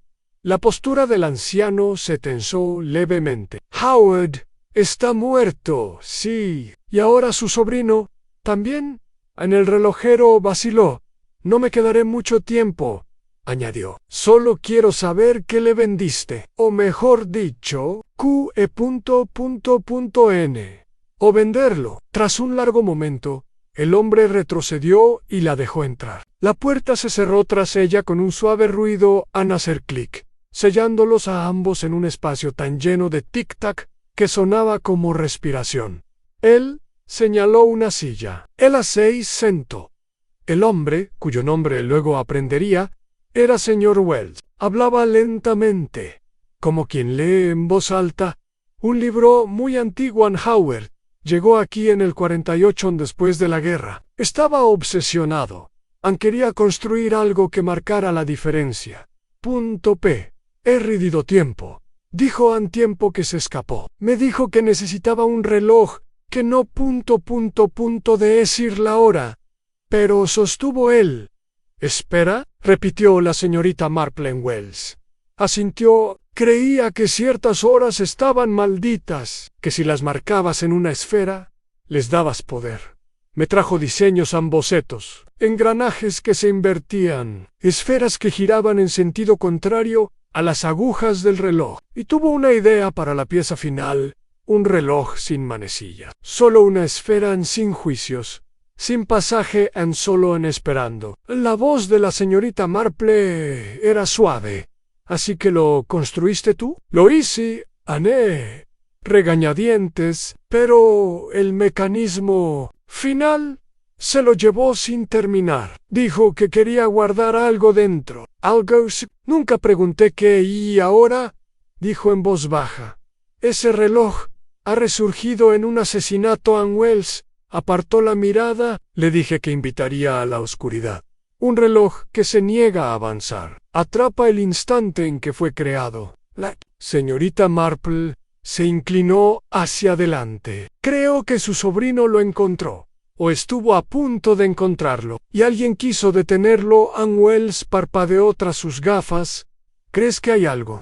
La postura del anciano se tensó levemente. Howard está muerto, sí. ¿Y ahora su sobrino también? En el relojero vaciló. No me quedaré mucho tiempo, añadió. Solo quiero saber qué le vendiste. O mejor dicho, QE.N. O venderlo. Tras un largo momento, el hombre retrocedió y la dejó entrar. La puerta se cerró tras ella con un suave ruido al hacer clic, sellándolos a ambos en un espacio tan lleno de tic-tac que sonaba como respiración. Él señaló una silla. Él se sentó. El hombre, cuyo nombre luego aprendería, era señor Wells. Hablaba lentamente, como quien lee en voz alta un libro muy antiguo. Howard llegó aquí en el 48 después de la guerra. Estaba obsesionado. Quería construir algo que marcara la diferencia. He perdido tiempo, dijo an tiempo que se escapó. Me dijo que necesitaba un reloj, que no de decir la hora. Pero sostuvo él. Espera, repitió la señorita Marple en Wells. Asintió. Creía que ciertas horas estaban malditas, que si las marcabas en una esfera, les dabas poder. Me trajo diseños en bocetos, engranajes que se invertían, esferas que giraban en sentido contrario a las agujas del reloj, y tuvo una idea para la pieza final, un reloj sin manecilla. Solo una esfera sin juicios, sin pasaje solo en esperando. La voz de la señorita Marple era suave. ¿Así que lo construiste tú? Lo hice, Anne, regañadientes, pero el mecanismo final se lo llevó sin terminar. Dijo que quería guardar algo dentro. Nunca pregunté qué y ahora, dijo en voz baja. Ese reloj ha resurgido en un asesinato en Wells. Apartó la mirada, le dije que invitaría a la oscuridad. Un reloj que se niega a avanzar. Atrapa el instante en que fue creado. La señorita Marple se inclinó hacia adelante. Creo que su sobrino lo encontró, o estuvo a punto de encontrarlo, y alguien quiso detenerlo. Wells parpadeó tras sus gafas. ¿Crees que hay algo?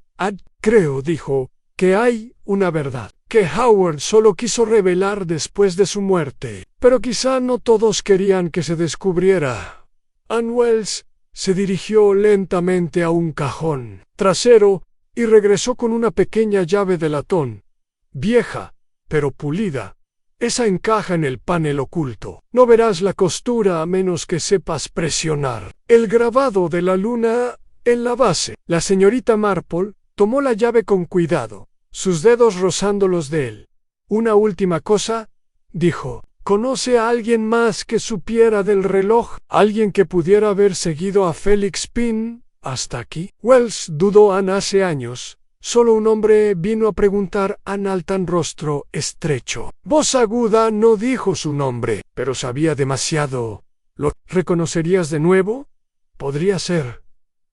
Creo, dijo, que hay una verdad, que Howard solo quiso revelar después de su muerte, pero quizá no todos querían que se descubriera. Wells se dirigió lentamente a un cajón trasero y regresó con una pequeña llave de latón, vieja, pero pulida. Esa encaja en el panel oculto. No verás la costura a menos que sepas presionar el grabado de la luna en la base. La señorita Marple tomó la llave con cuidado, sus dedos rozando los de él. Una última cosa, dijo. ¿Conoce a alguien más que supiera del reloj? ¿Alguien que pudiera haber seguido a Felix Pin hasta aquí? Wells dudó hace años. Solo un hombre vino a preguntar al tan rostro estrecho. Voz aguda no dijo su nombre, pero sabía demasiado. ¿Lo reconocerías de nuevo? Podría ser,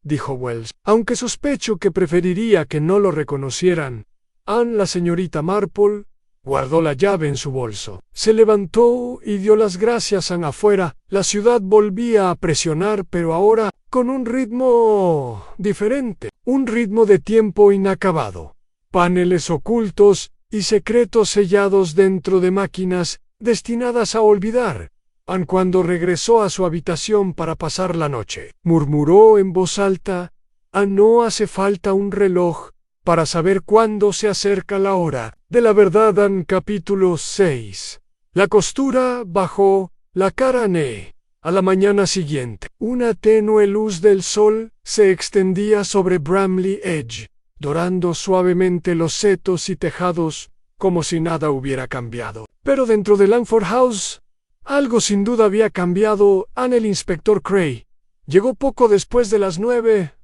dijo Wells, aunque sospecho que preferiría que no lo reconocieran. La señorita Marple guardó la llave en su bolso. Se levantó y dio las gracias afuera. La ciudad volvía a presionar, pero ahora con un ritmo diferente. Un ritmo de tiempo inacabado. Paneles ocultos y secretos sellados dentro de máquinas destinadas a olvidar. Cuando regresó a su habitación para pasar la noche, murmuró en voz alta, no hace falta un reloj para saber cuándo se acerca la hora de la verdad. Capítulo 6. La costura bajó la cara a la mañana siguiente. Una tenue luz del sol se extendía sobre Bramley Edge, dorando suavemente los setos y tejados como si nada hubiera cambiado. Pero dentro de Langford House, algo sin duda había cambiado. El inspector Cray llegó poco después de las 9,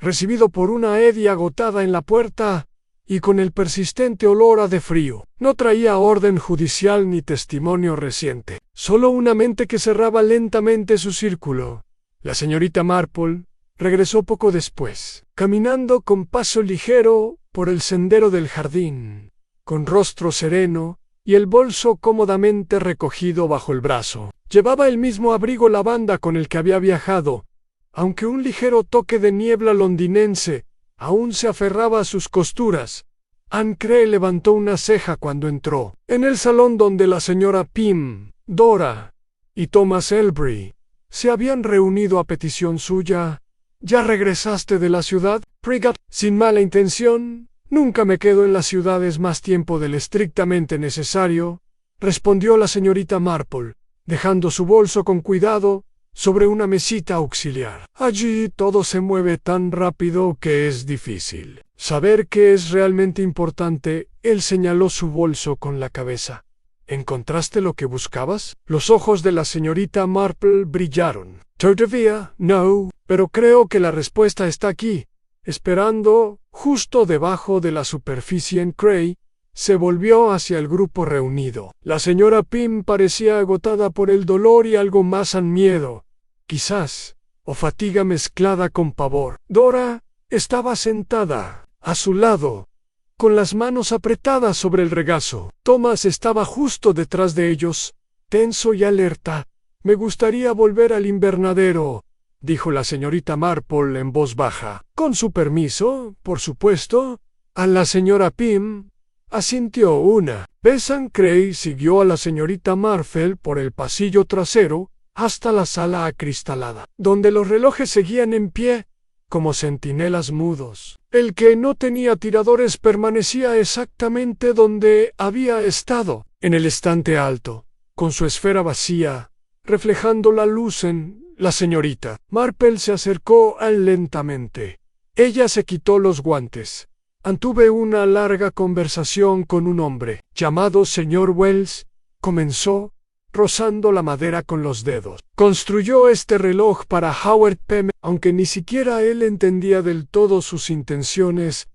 recibido por una Eddie agotada en la puerta y con el persistente olor a de frío. No traía orden judicial ni testimonio reciente, solo una mente que cerraba lentamente su círculo. La señorita Marple regresó poco después, caminando con paso ligero por el sendero del jardín, con rostro sereno y el bolso cómodamente recogido bajo el brazo. Llevaba el mismo abrigo lavanda con el que había viajado, aunque un ligero toque de niebla londinense aún se aferraba a sus costuras. Anne Cray levantó una ceja cuando entró. En el salón donde la señora Pym, Dora y Thomas Elbury se habían reunido a petición suya. ¿Ya regresaste de la ciudad, Prigat? Sin mala intención, nunca me quedo en las ciudades más tiempo del estrictamente necesario, respondió la señorita Marple, dejando su bolso con cuidado sobre una mesita auxiliar. Allí todo se mueve tan rápido que es difícil saber qué es realmente importante. Él señaló su bolso con la cabeza. ¿Encontraste lo que buscabas? Los ojos de la señorita Marple brillaron. Todavía no, pero creo que la respuesta está aquí. Esperando, justo debajo de la superficie en Cray, se volvió hacia el grupo reunido. La señora Pym parecía agotada por el dolor y algo más al miedo, quizás, o fatiga mezclada con pavor. Dora estaba sentada a su lado, con las manos apretadas sobre el regazo. Thomas estaba justo detrás de ellos, tenso y alerta. «Me gustaría volver al invernadero», dijo la señorita Marple en voz baja. «Con su permiso, por supuesto». A la señora Pym asintió una. Besan Cray siguió a la señorita Marple por el pasillo trasero hasta la sala acristalada, donde los relojes seguían en pie como centinelas mudos. El que no tenía tiradores permanecía exactamente donde había estado, en el estante alto, con su esfera vacía, reflejando la luz en la señorita. Marple se acercó a él lentamente. Ella se quitó los guantes. «Antuve una larga conversación con un hombre llamado señor Wells», comenzó, rozando la madera con los dedos. «Construyó este reloj para Howard Pym». Aunque ni siquiera él entendía del todo sus intenciones,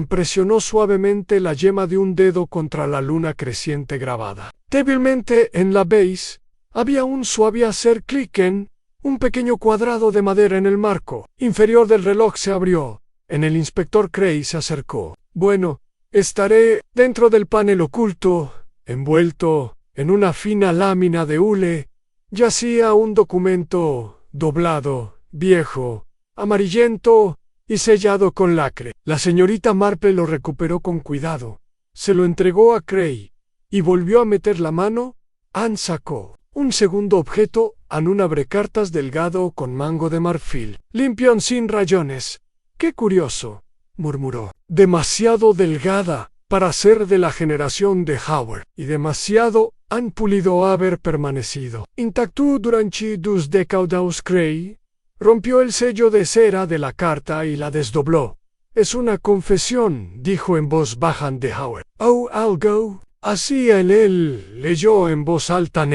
presionó suavemente la yema de un dedo contra la luna creciente grabada. Débilmente en la base había un suave hacer clic en un pequeño cuadrado de madera en el marco inferior del reloj. Se abrió. El inspector Cray se acercó. «Bueno, estaré dentro del panel oculto». Envuelto en una fina lámina de hule, yacía un documento doblado, viejo, amarillento y sellado con lacre. La señorita Marple lo recuperó con cuidado, se lo entregó a Cray y volvió a meter la mano. Anne sacó un segundo objeto, un abrecartas delgado con mango de marfil, limpio sin rayones. «Qué curioso», murmuró. «Demasiado delgada para ser de la generación de Howard, y demasiado han pulido haber permanecido intacto durante 2 décadas». Cray rompió el sello de cera de la carta y la desdobló. «Es una confesión», dijo en voz baja de Howard. «Oh, algo así». Él leyó en voz alta.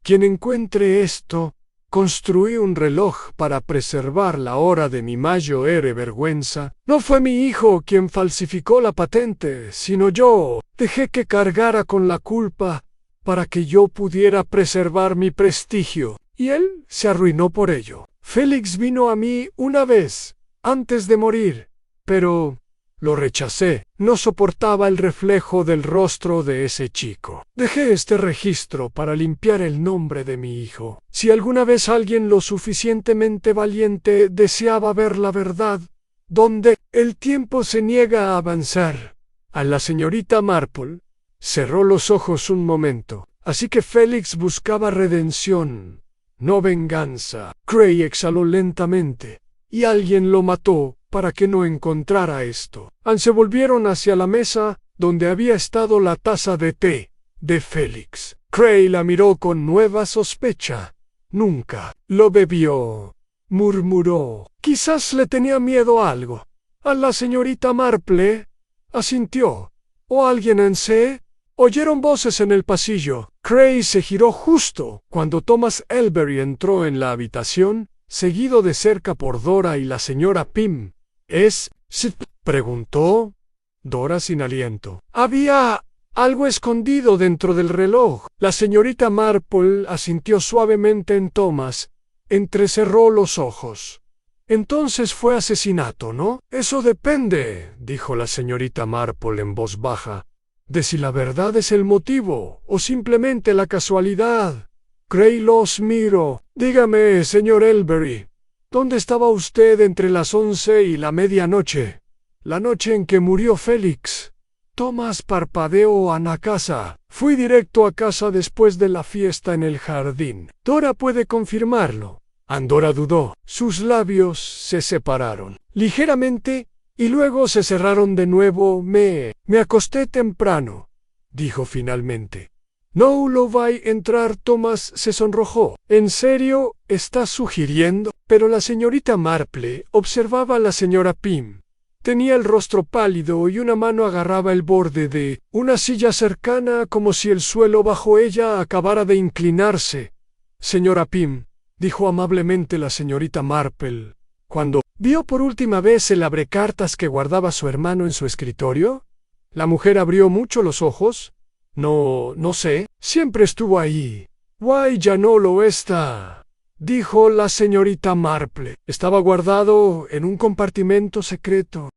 «Quien encuentre esto, construí un reloj para preservar la hora de mi mayor vergüenza. No fue mi hijo quien falsificó la patente, sino yo. Dejé que cargara con la culpa para que yo pudiera preservar mi prestigio, y él se arruinó por ello. Félix vino a mí una vez, antes de morir, pero lo rechacé. No soportaba el reflejo del rostro de ese chico. Dejé este registro para limpiar el nombre de mi hijo. Si alguna vez alguien lo suficientemente valiente deseaba ver la verdad, donde el tiempo se niega a avanzar». A la señorita Marple cerró los ojos un momento. Así que Félix buscaba redención, no venganza. Cray exhaló lentamente. «Y alguien lo mató para que no encontrara esto». Se volvieron hacia la mesa donde había estado la taza de té de Félix. Cray la miró con nueva sospecha. «Nunca lo bebió», murmuró. «Quizás le tenía miedo a algo». A la señorita Marple asintió. «¿O alguien en C?» Oyeron voces en el pasillo. Cray se giró justo cuando Thomas Elberry entró en la habitación, seguido de cerca por Dora y la señora Pym. «¿Es Sid?», preguntó Dora sin aliento. «Había algo escondido dentro del reloj». La señorita Marple asintió suavemente en Thomas. Entrecerró los ojos. «Entonces fue asesinato, ¿no?» «Eso depende», dijo la señorita Marple en voz baja, «de si la verdad es el motivo o simplemente la casualidad». Cray los miró. «Dígame, señor Elberry, ¿dónde estaba usted entre las 11 y la medianoche? La noche en que murió Félix». Thomas parpadeó. «A casa. Fui directo a casa después de la fiesta en el jardín». «Dora puede confirmarlo». Dora dudó. Sus labios se separaron ligeramente y luego se cerraron de nuevo. Me acosté temprano», dijo finalmente. «¿No lo va a entrar?» Thomas se sonrojó. «¿En serio está sugiriendo?» Pero la señorita Marple observaba a la señora Pym. Tenía el rostro pálido y una mano agarraba el borde de una silla cercana como si el suelo bajo ella acabara de inclinarse. Señora Pym, dijo amablemente la señorita Marple, cuando vio por última vez el abrecartas que guardaba su hermano en su escritorio. La mujer abrió mucho los ojos. No sé, siempre estuvo ahí. Why, ya no lo está, dijo la señorita Marple. Estaba guardado en un compartimento secreto.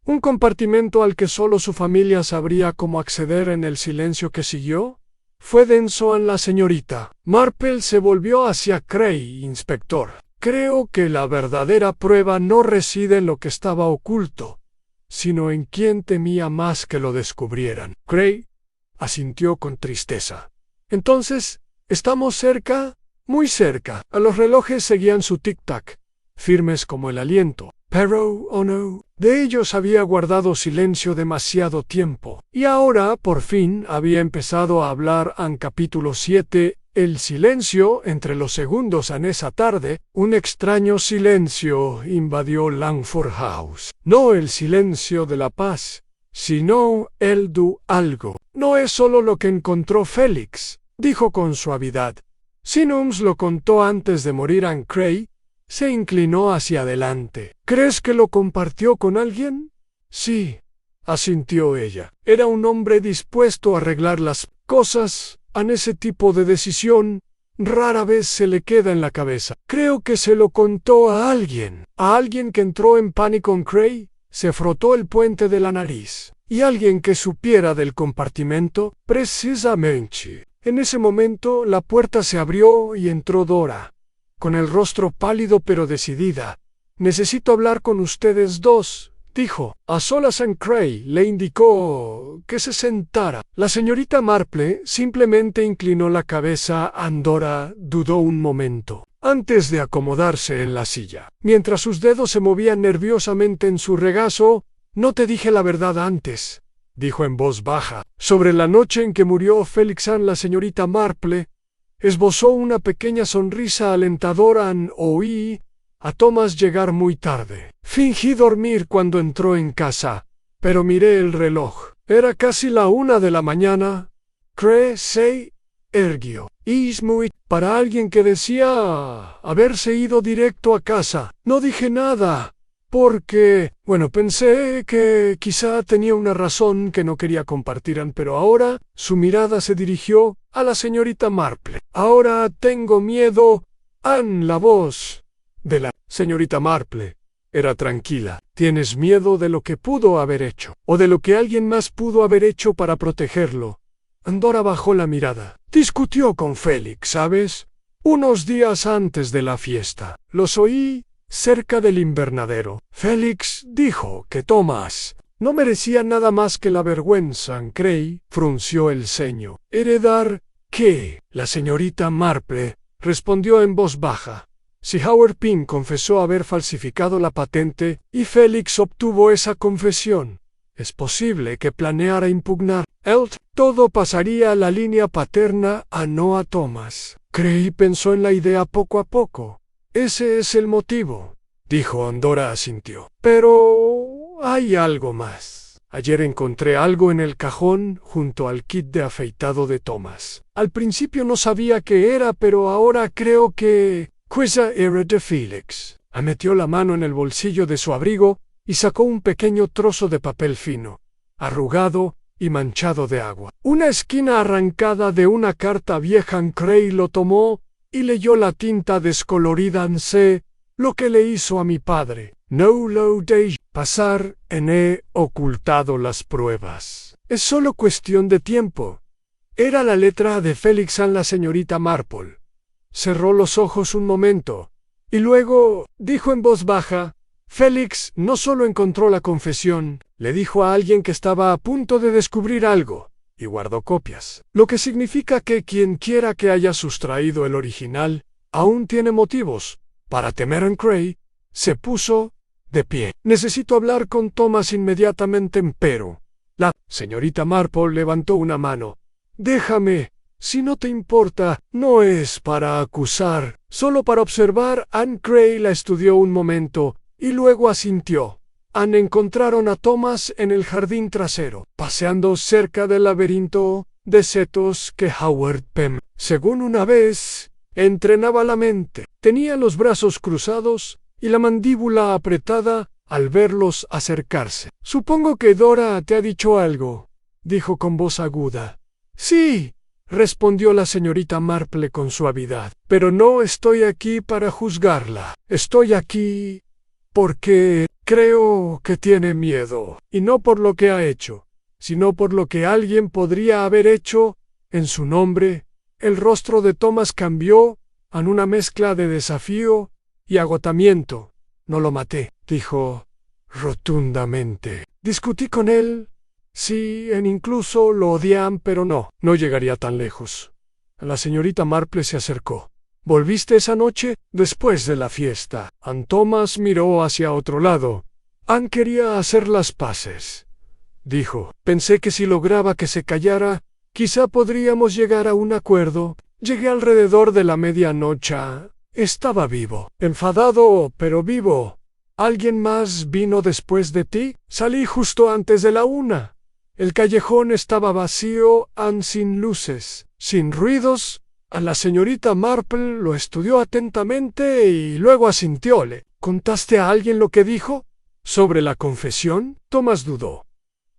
Un compartimento al que solo su familia sabría cómo acceder. En el silencio que siguió, fue denso en la señorita. Marple se volvió hacia Cray. Inspector, creo que la verdadera prueba no reside en lo que estaba oculto, sino en quien temía más que lo descubrieran. Cray asintió con tristeza. Entonces, ¿estamos cerca? Muy cerca. A los relojes seguían su tic-tac, firmes como el aliento. Pero, oh no, de ellos había guardado silencio demasiado tiempo. Y ahora, por fin, había empezado a hablar. En capítulo 7, el silencio entre los segundos. En esa tarde, un extraño silencio invadió Langford House. No el silencio de la paz, sino el de algo. No es solo lo que encontró Félix, dijo con suavidad. Simmons lo contó antes de morir. Anne Cray se inclinó hacia adelante. ¿Crees que lo compartió con alguien? Sí, asintió ella. Era un hombre dispuesto a arreglar las cosas. En ese tipo de decisión rara vez se le queda en la cabeza. Creo que se lo contó a alguien que entró en pánico en Cray. Se frotó el puente de la nariz. Y alguien que supiera del compartimento. Precisamente. En ese momento la puerta se abrió y entró Dora, con el rostro pálido pero decidida. Necesito hablar con ustedes dos, dijo. A solas. En Cray le indicó que se sentara. La señorita Marple simplemente inclinó la cabeza. Dora dudó un momento antes de acomodarse en la silla. Mientras sus dedos se movían nerviosamente en su regazo. No te dije la verdad antes, dijo en voz baja. Sobre la noche en que murió Félix. La señorita Marple esbozó una pequeña sonrisa alentadora. Oí a Thomas llegar muy tarde. Fingí dormir cuando entró en casa, pero miré el reloj. Era casi la 1 de la mañana. Cray se erguió. Es muy para alguien que decía haberse ido directo a casa. No dije nada, porque, pensé que quizá tenía una razón que no quería compartir. Pero ahora su mirada se dirigió a la señorita Marple. Ahora tengo miedo. La voz de la señorita Marple era tranquila. ¿Tienes miedo de lo que pudo haber hecho? ¿O de lo que alguien más pudo haber hecho para protegerlo? Dora bajó la mirada. Discutió con Félix, ¿sabes? Unos días antes de la fiesta. Los oí cerca del invernadero. Félix dijo que Thomas no merecía nada más que la vergüenza. Cray frunció el ceño. ¿Heredar qué? La señorita Marple respondió en voz baja. Si Howard Pym confesó haber falsificado la patente y Félix obtuvo esa confesión, es posible que planeara impugnar todo pasaría a la línea paterna, no a Thomas. Cray pensó en la idea poco a poco. Ese es el motivo, dijo. Dora asintió. Pero hay algo más. Ayer encontré algo en el cajón junto al kit de afeitado de Thomas. Al principio no sabía qué era, pero ahora creo que quizá era de Félix. Metió la mano en el bolsillo de su abrigo y sacó un pequeño trozo de papel fino, arrugado y manchado de agua. Una esquina arrancada de una carta vieja. Cray lo tomó y leyó la tinta descolorida. Sé lo que le hizo a mi padre. No lo de pasar. He ocultado las pruebas. Es solo cuestión de tiempo. Era la letra de Félix. La señorita Marple cerró los ojos un momento y luego dijo en voz baja: Félix no solo encontró la confesión, le dijo a alguien que estaba a punto de descubrir algo, y guardó copias. Lo que significa que quien quiera que haya sustraído el original, aún tiene motivos para temer. Cray se puso de pie. Necesito hablar con Thomas inmediatamente. Pero la señorita Marple levantó una mano. Déjame, si no te importa. No es para acusar, solo para observar. Cray la estudió un momento y luego asintió. Anne encontraron a Thomas en el jardín trasero, paseando cerca del laberinto de setos que Howard Pym, según una vez, entrenaba la mente. Tenía los brazos cruzados y la mandíbula apretada al verlos acercarse. «Supongo que Dora te ha dicho algo», dijo con voz aguda. «Sí», respondió la señorita Marple con suavidad, «pero no estoy aquí para juzgarla. Estoy aquí porque creo que tiene miedo, y no por lo que ha hecho, sino por lo que alguien podría haber hecho en su nombre». El rostro de Thomas cambió en una mezcla de desafío y agotamiento. «No lo maté», dijo rotundamente. «Discutí con él. Sí, incluso lo odian, pero no llegaría tan lejos». La señorita Marple se acercó. «¿Volviste esa noche después de la fiesta?» Anne Thomas miró hacia otro lado. «Anne quería hacer las paces», dijo. «Pensé que si lograba que se callara, quizá podríamos llegar a un acuerdo. Llegué alrededor de la medianoche. Estaba vivo. Enfadado, pero vivo. ¿Alguien más vino después de ti?» «Salí justo antes de la 1. El callejón estaba vacío, sin luces, sin ruidos». A la señorita Marple lo estudió atentamente y luego asintió. «¿Le contaste a alguien lo que dijo sobre la confesión?» Thomas dudó.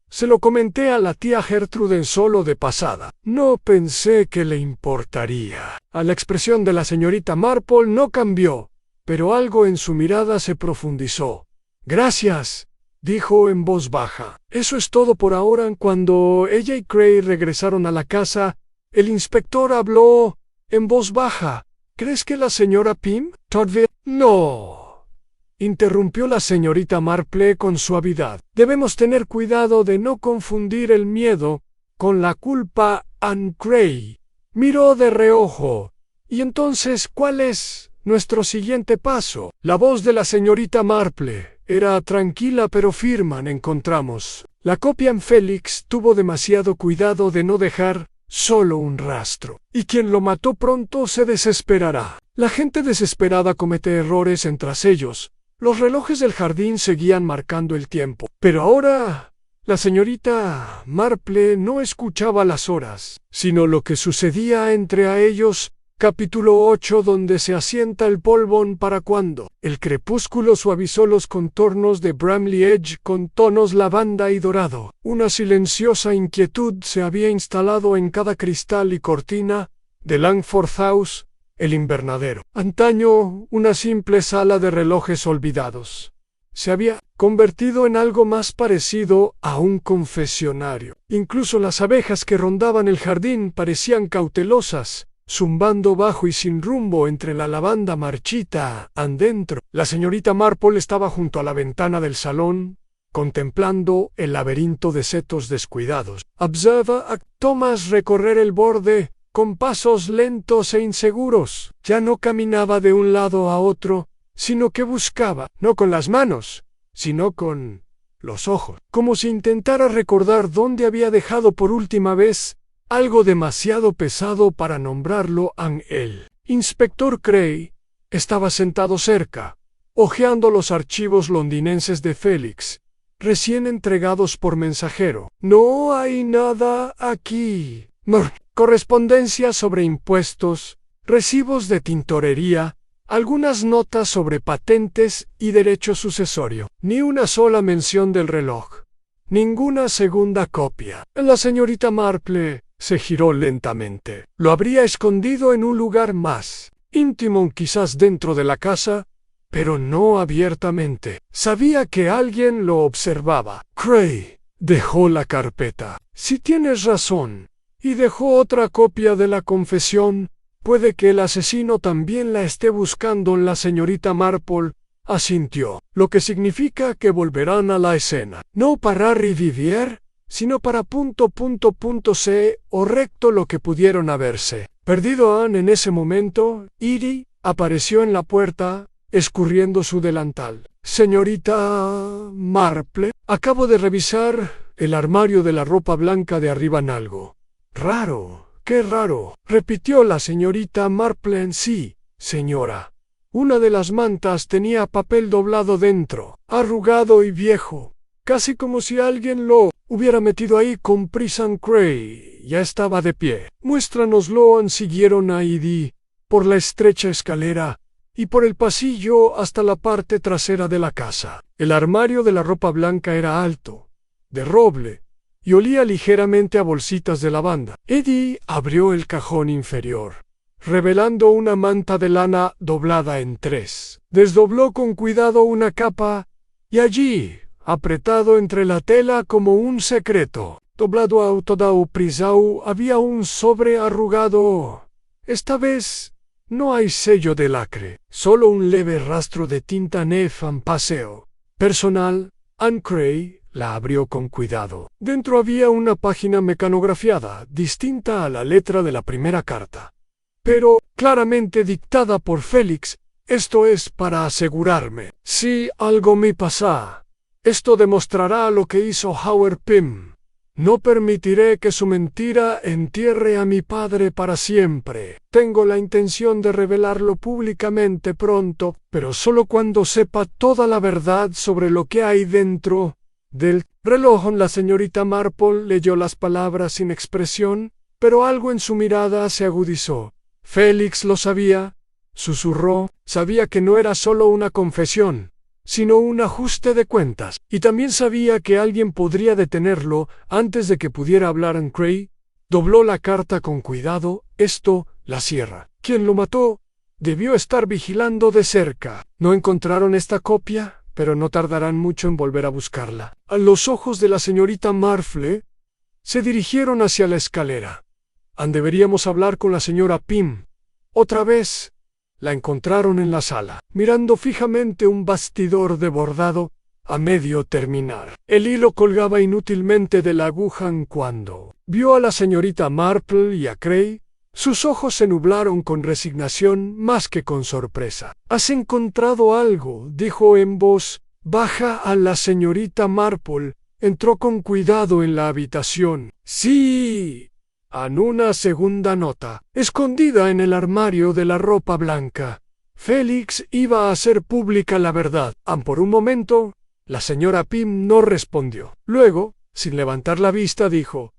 «Se lo comenté a la tía Gertrude solo de pasada. No pensé que le importaría». A la expresión de la señorita Marple no cambió, pero algo en su mirada se profundizó. «Gracias», dijo en voz baja. «Eso es todo por ahora». Cuando ella y Cray regresaron a la casa, el inspector habló en voz baja. «¿Crees que la señora Pym todavía...?» «No», interrumpió la señorita Marple con suavidad. «Debemos tener cuidado de no confundir el miedo con la culpa». Anne Cray miró de reojo. «¿Y entonces cuál es nuestro siguiente paso?» La voz de la señorita Marple era tranquila pero firme. «Encontramos la copia en Félix. Tuvo demasiado cuidado de no dejar solo un rastro. Y quien lo mató pronto se desesperará. La gente desesperada comete errores tras ellos. Los relojes del jardín seguían marcando el tiempo. Pero ahora la señorita Marple no escuchaba las horas, sino lo que sucedía entre ellos. Capítulo 8, donde se asienta el polvón para cuando. El crepúsculo suavizó los contornos de Bramley Edge con tonos lavanda y dorado. Una silenciosa inquietud se había instalado en cada cristal y cortina de Langford House, el invernadero. Antaño, una simple sala de relojes olvidados, se había convertido en algo más parecido a un confesionario. Incluso las abejas que rondaban el jardín parecían cautelosas, zumbando bajo y sin rumbo entre la lavanda marchita adentro. La señorita Marple estaba junto a la ventana del salón, contemplando el laberinto de setos descuidados. Observa a Thomas recorrer el borde con pasos lentos e inseguros. Ya no caminaba de un lado a otro, sino que buscaba, no con las manos, sino con los ojos, como si intentara recordar dónde había dejado por última vez algo demasiado pesado para nombrarlo. El inspector Cray estaba sentado cerca, hojeando los archivos londinenses de Félix, recién entregados por mensajero. «No hay nada aquí. Correspondencia sobre impuestos, recibos de tintorería, algunas notas sobre patentes y derecho sucesorio. Ni una sola mención del reloj. Ninguna segunda copia». La señorita Marple se giró lentamente. Lo habría escondido en un lugar más íntimo, quizás dentro de la casa, pero no abiertamente. Sabía que alguien lo observaba. Cray dejó la carpeta. «Si tienes razón, y dejó otra copia de la confesión, puede que el asesino también la esté buscando». La señorita Marple asintió, lo que significa que volverán a la escena, no para revivir, sino para C o recto lo que pudieron haberse perdido. Anne en ese momento, Edie apareció en la puerta, escurriendo su delantal. «Señorita Marple, acabo de revisar el armario de la ropa blanca de arriba en algo raro». «Qué raro», repitió la señorita Marple. «Sí, señora. Una de las mantas tenía papel doblado dentro, arrugado y viejo, casi como si alguien lo hubiera metido ahí con prisa. Cray ya estaba de pie. Muéstranoslo. Siguieron a Edie por la estrecha escalera y por el pasillo hasta la parte trasera de la casa. El armario de la ropa blanca era alto, de roble, y olía ligeramente a bolsitas de lavanda. Edie abrió el cajón inferior, revelando una manta de lana doblada en 3. Desdobló con cuidado una capa, y allí, apretado entre la tela como un secreto, doblado a toda prisa, había un sobre arrugado. Esta vez no hay sello de lacre, solo un leve rastro de tinta en paseo personal. Anne Cray la abrió con cuidado. Dentro había una página mecanografiada, distinta a la letra de la primera carta, pero claramente dictada por Félix. Esto es para asegurarme. Si algo me pasa, esto demostrará lo que hizo Howard Pym. No permitiré que su mentira entierre a mi padre para siempre. Tengo la intención de revelarlo públicamente pronto, pero solo cuando sepa toda la verdad sobre lo que hay dentro del reloj. La señorita Marple leyó las palabras sin expresión, pero algo en su mirada se agudizó. Félix lo sabía, susurró, sabía que no era solo una confesión, sino un ajuste de cuentas, y también sabía que alguien podría detenerlo antes de que pudiera hablar. Cray dobló la carta con cuidado. Esto la cierra. Quien lo mató debió estar vigilando de cerca. No encontraron esta copia, pero no tardarán mucho en volver a buscarla. A los ojos de la señorita Marple se dirigieron hacia la escalera. Deberíamos hablar con la señora Pym. Otra vez. La encontraron en la sala, mirando fijamente un bastidor de bordado, a medio terminar. El hilo colgaba inútilmente de la aguja. Cuando vio a la señorita Marple y a Cray, sus ojos se nublaron con resignación más que con sorpresa. «¿Has encontrado algo?», dijo en voz baja a la señorita Marple. Entró con cuidado en la habitación. «Sí», en una segunda nota, escondida en el armario de la ropa blanca. Félix iba a hacer pública la verdad. Por un momento, la señora Pym no respondió. Luego, sin levantar la vista, dijo: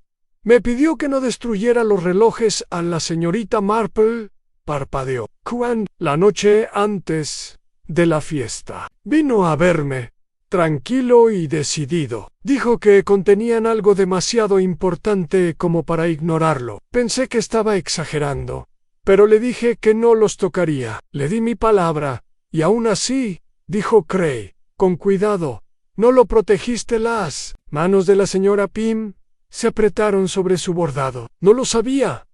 «Me pidió que no destruyera los relojes a la señorita Marple». Parpadeó. «¿Cuándo?» «La noche antes de la fiesta. Vino a verme, tranquilo y decidido. Dijo que contenían algo demasiado importante como para ignorarlo. Pensé que estaba exagerando, pero le dije que no los tocaría. Le di mi palabra, y aún así», dijo Cray, con cuidado, «no lo protegiste». Las manos de la señora Pym se apretaron sobre su bordado. «No lo sabía.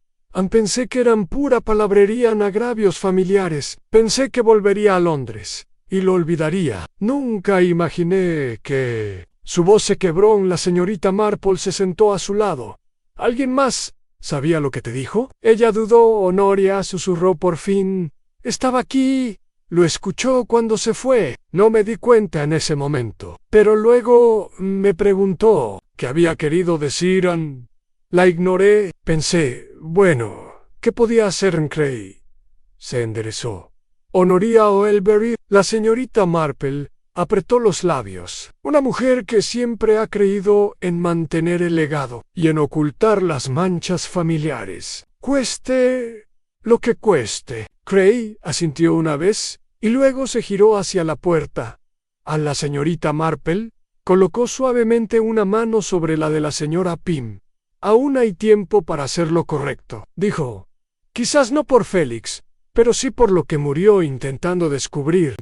Pensé que eran pura palabrería, agravios familiares. Pensé que volvería a Londres y lo olvidaría. Nunca imaginé que...». Su voz se quebró. La señorita Marple se sentó a su lado. «¿Alguien más sabía lo que te dijo?» Ella dudó. «Honoria», susurró por fin. «Estaba aquí. Lo escuchó cuando se fue. No me di cuenta en ese momento. Pero luego me preguntó qué había querido decir. La ignoré. Pensé, bueno, ¿qué podía hacer?» Cray se enderezó. «Honoria O'Elberry». La señorita Marple apretó los labios. «Una mujer que siempre ha creído en mantener el legado y en ocultar las manchas familiares, cueste lo que cueste». Cray asintió una vez y luego se giró hacia la puerta. A la señorita Marple colocó suavemente una mano sobre la de la señora Pym. «Aún hay tiempo para hacer lo correcto», dijo. «Quizás no por Félix, pero sí por lo que murió intentando descubrir».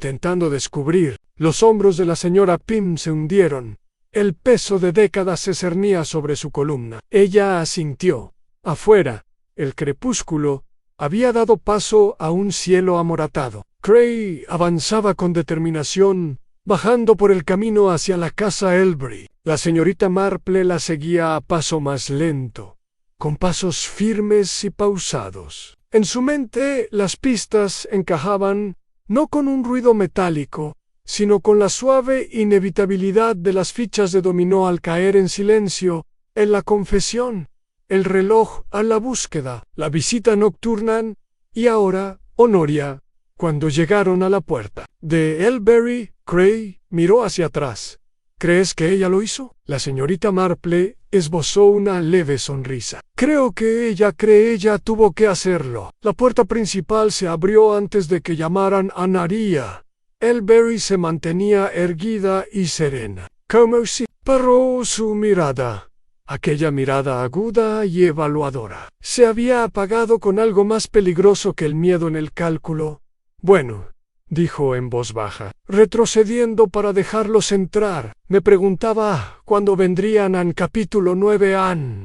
Los hombros de la señora Pym se hundieron. El peso de décadas se cernía sobre su columna. Ella asintió. Afuera, el crepúsculo había dado paso a un cielo amoratado. Cray avanzaba con determinación, bajando por el camino hacia la casa Elbury. La señorita Marple la seguía a paso más lento, con pasos firmes y pausados. En su mente las pistas encajaban no con un ruido metálico, sino con la suave inevitabilidad de las fichas de dominó al caer en silencio, en la confesión, el reloj a la búsqueda, la visita nocturna, y ahora, Honoria, Cuando llegaron a la puerta de Elberry, Cray miró hacia atrás. ¿Crees que ella lo hizo? La señorita Marple esbozó una leve sonrisa. Creo que ella tuvo que hacerlo. La puerta principal se abrió antes de que llamaran a Naria. Elberry se mantenía erguida y serena, como si paró su mirada. Aquella mirada aguda y evaluadora se había apagado con algo más peligroso que el miedo en el cálculo. Bueno, dijo en voz baja, retrocediendo para dejarlos entrar. Me preguntaba cuándo vendrían en capítulo 9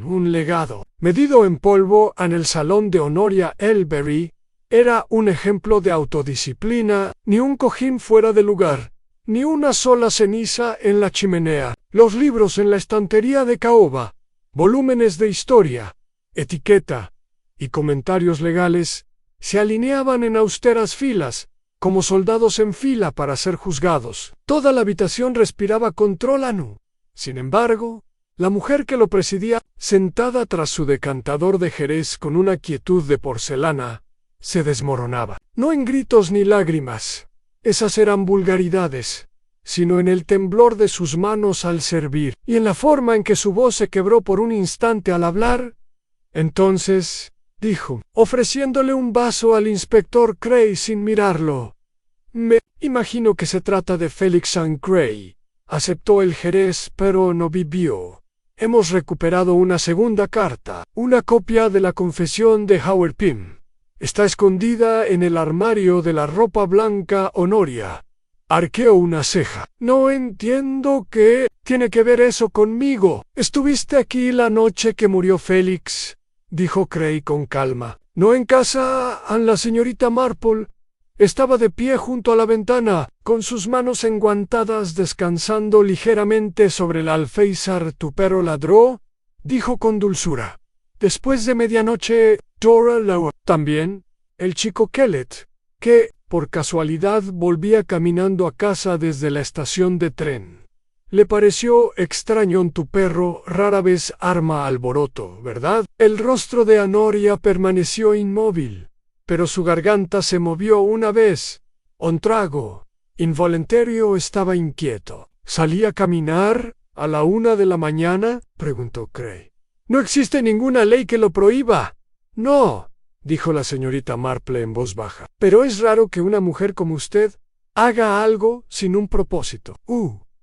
un legado. Medido en polvo en el salón de Honoria Elberry, era un ejemplo de autodisciplina, ni un cojín fuera de lugar, ni una sola ceniza en la chimenea. Los libros en la estantería de caoba, volúmenes de historia, etiqueta y comentarios legales se alineaban en austeras filas, como soldados en fila para ser juzgados. Toda la habitación respiraba control anu. Sin embargo, la mujer que lo presidía, sentada tras su decantador de Jerez con una quietud de porcelana, se desmoronaba. No en gritos ni lágrimas, esas eran vulgaridades, sino en el temblor de sus manos al servir, y en la forma en que su voz se quebró por un instante al hablar. Entonces, dijo, ofreciéndole un vaso al inspector Cray sin mirarlo. Me imagino que se trata de Felix and Cray. Aceptó el Jerez, pero no bebió. Hemos recuperado una segunda carta, una copia de la confesión de Howard Pym. Está escondida en el armario de la ropa blanca Honoria. Arqueó una ceja. No entiendo qué tiene que ver eso conmigo. ¿Estuviste aquí la noche que murió Félix?, dijo Cray con calma. No en casa, la señorita Marple. Estaba de pie junto a la ventana, con sus manos enguantadas descansando ligeramente sobre el alféizar. ¿Tu perro ladró?, dijo con dulzura. Después de medianoche, Dora Lowe. También, el chico Kellett, que, por casualidad, volvía caminando a casa desde la estación de tren. Le pareció extraño en tu perro, rara vez arma alboroto, ¿verdad? El rostro de Honoria permaneció inmóvil, pero su garganta se movió una vez. Un trago involuntario estaba inquieto. ¿Salí a caminar a la 1 de la mañana?, preguntó Cray. No existe ninguna ley que lo prohíba. No, dijo la señorita Marple en voz baja. Pero es raro que una mujer como usted haga algo sin un propósito.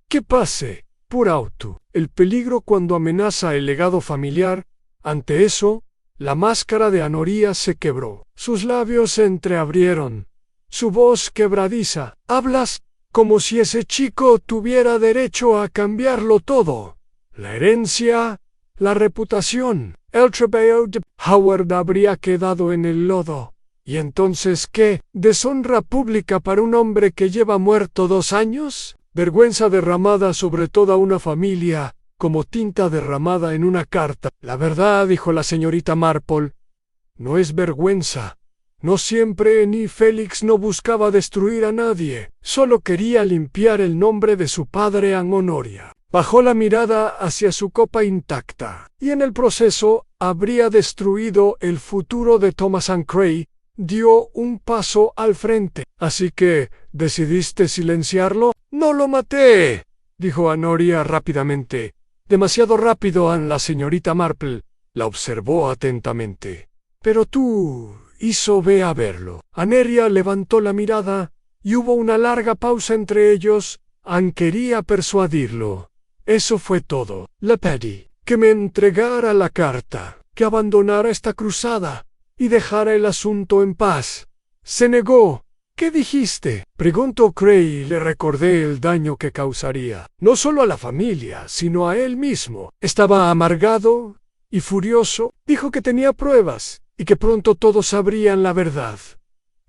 ¿Qué pase? Por auto. El peligro cuando amenaza el legado familiar. Ante eso, la máscara de Honoria se quebró. Sus labios se entreabrieron. Su voz quebradiza. Hablas como si ese chico tuviera derecho a cambiarlo todo. La herencia, la reputación, el trabajo de Howard habría quedado en el lodo. ¿Y entonces qué? ¿Deshonra pública para un hombre que lleva muerto 2 años? Vergüenza derramada sobre toda una familia, como tinta derramada en una carta. La verdad, dijo la señorita Marple, no es vergüenza. No siempre ni Félix no buscaba destruir a nadie, solo quería limpiar el nombre de su padre en Honoria. Bajó la mirada hacia su copa intacta, y en el proceso habría destruido el futuro de Thomas and Cray. Dio un paso al frente. Así que, ¿decidiste silenciarlo? No lo maté, dijo Honoria rápidamente. Demasiado rápido. La señorita Marple la observó atentamente. Pero tú ve a verlo. Honoria levantó la mirada, y hubo una larga pausa entre ellos. Quería persuadirlo. Eso fue todo. Le pedí que me entregara la carta, que abandonara esta cruzada y dejara el asunto en paz. Se negó. ¿Qué dijiste?, preguntó Cray. Le recordé el daño que causaría, no solo a la familia, sino a él mismo. Estaba amargado y furioso. Dijo que tenía pruebas y que pronto todos sabrían la verdad.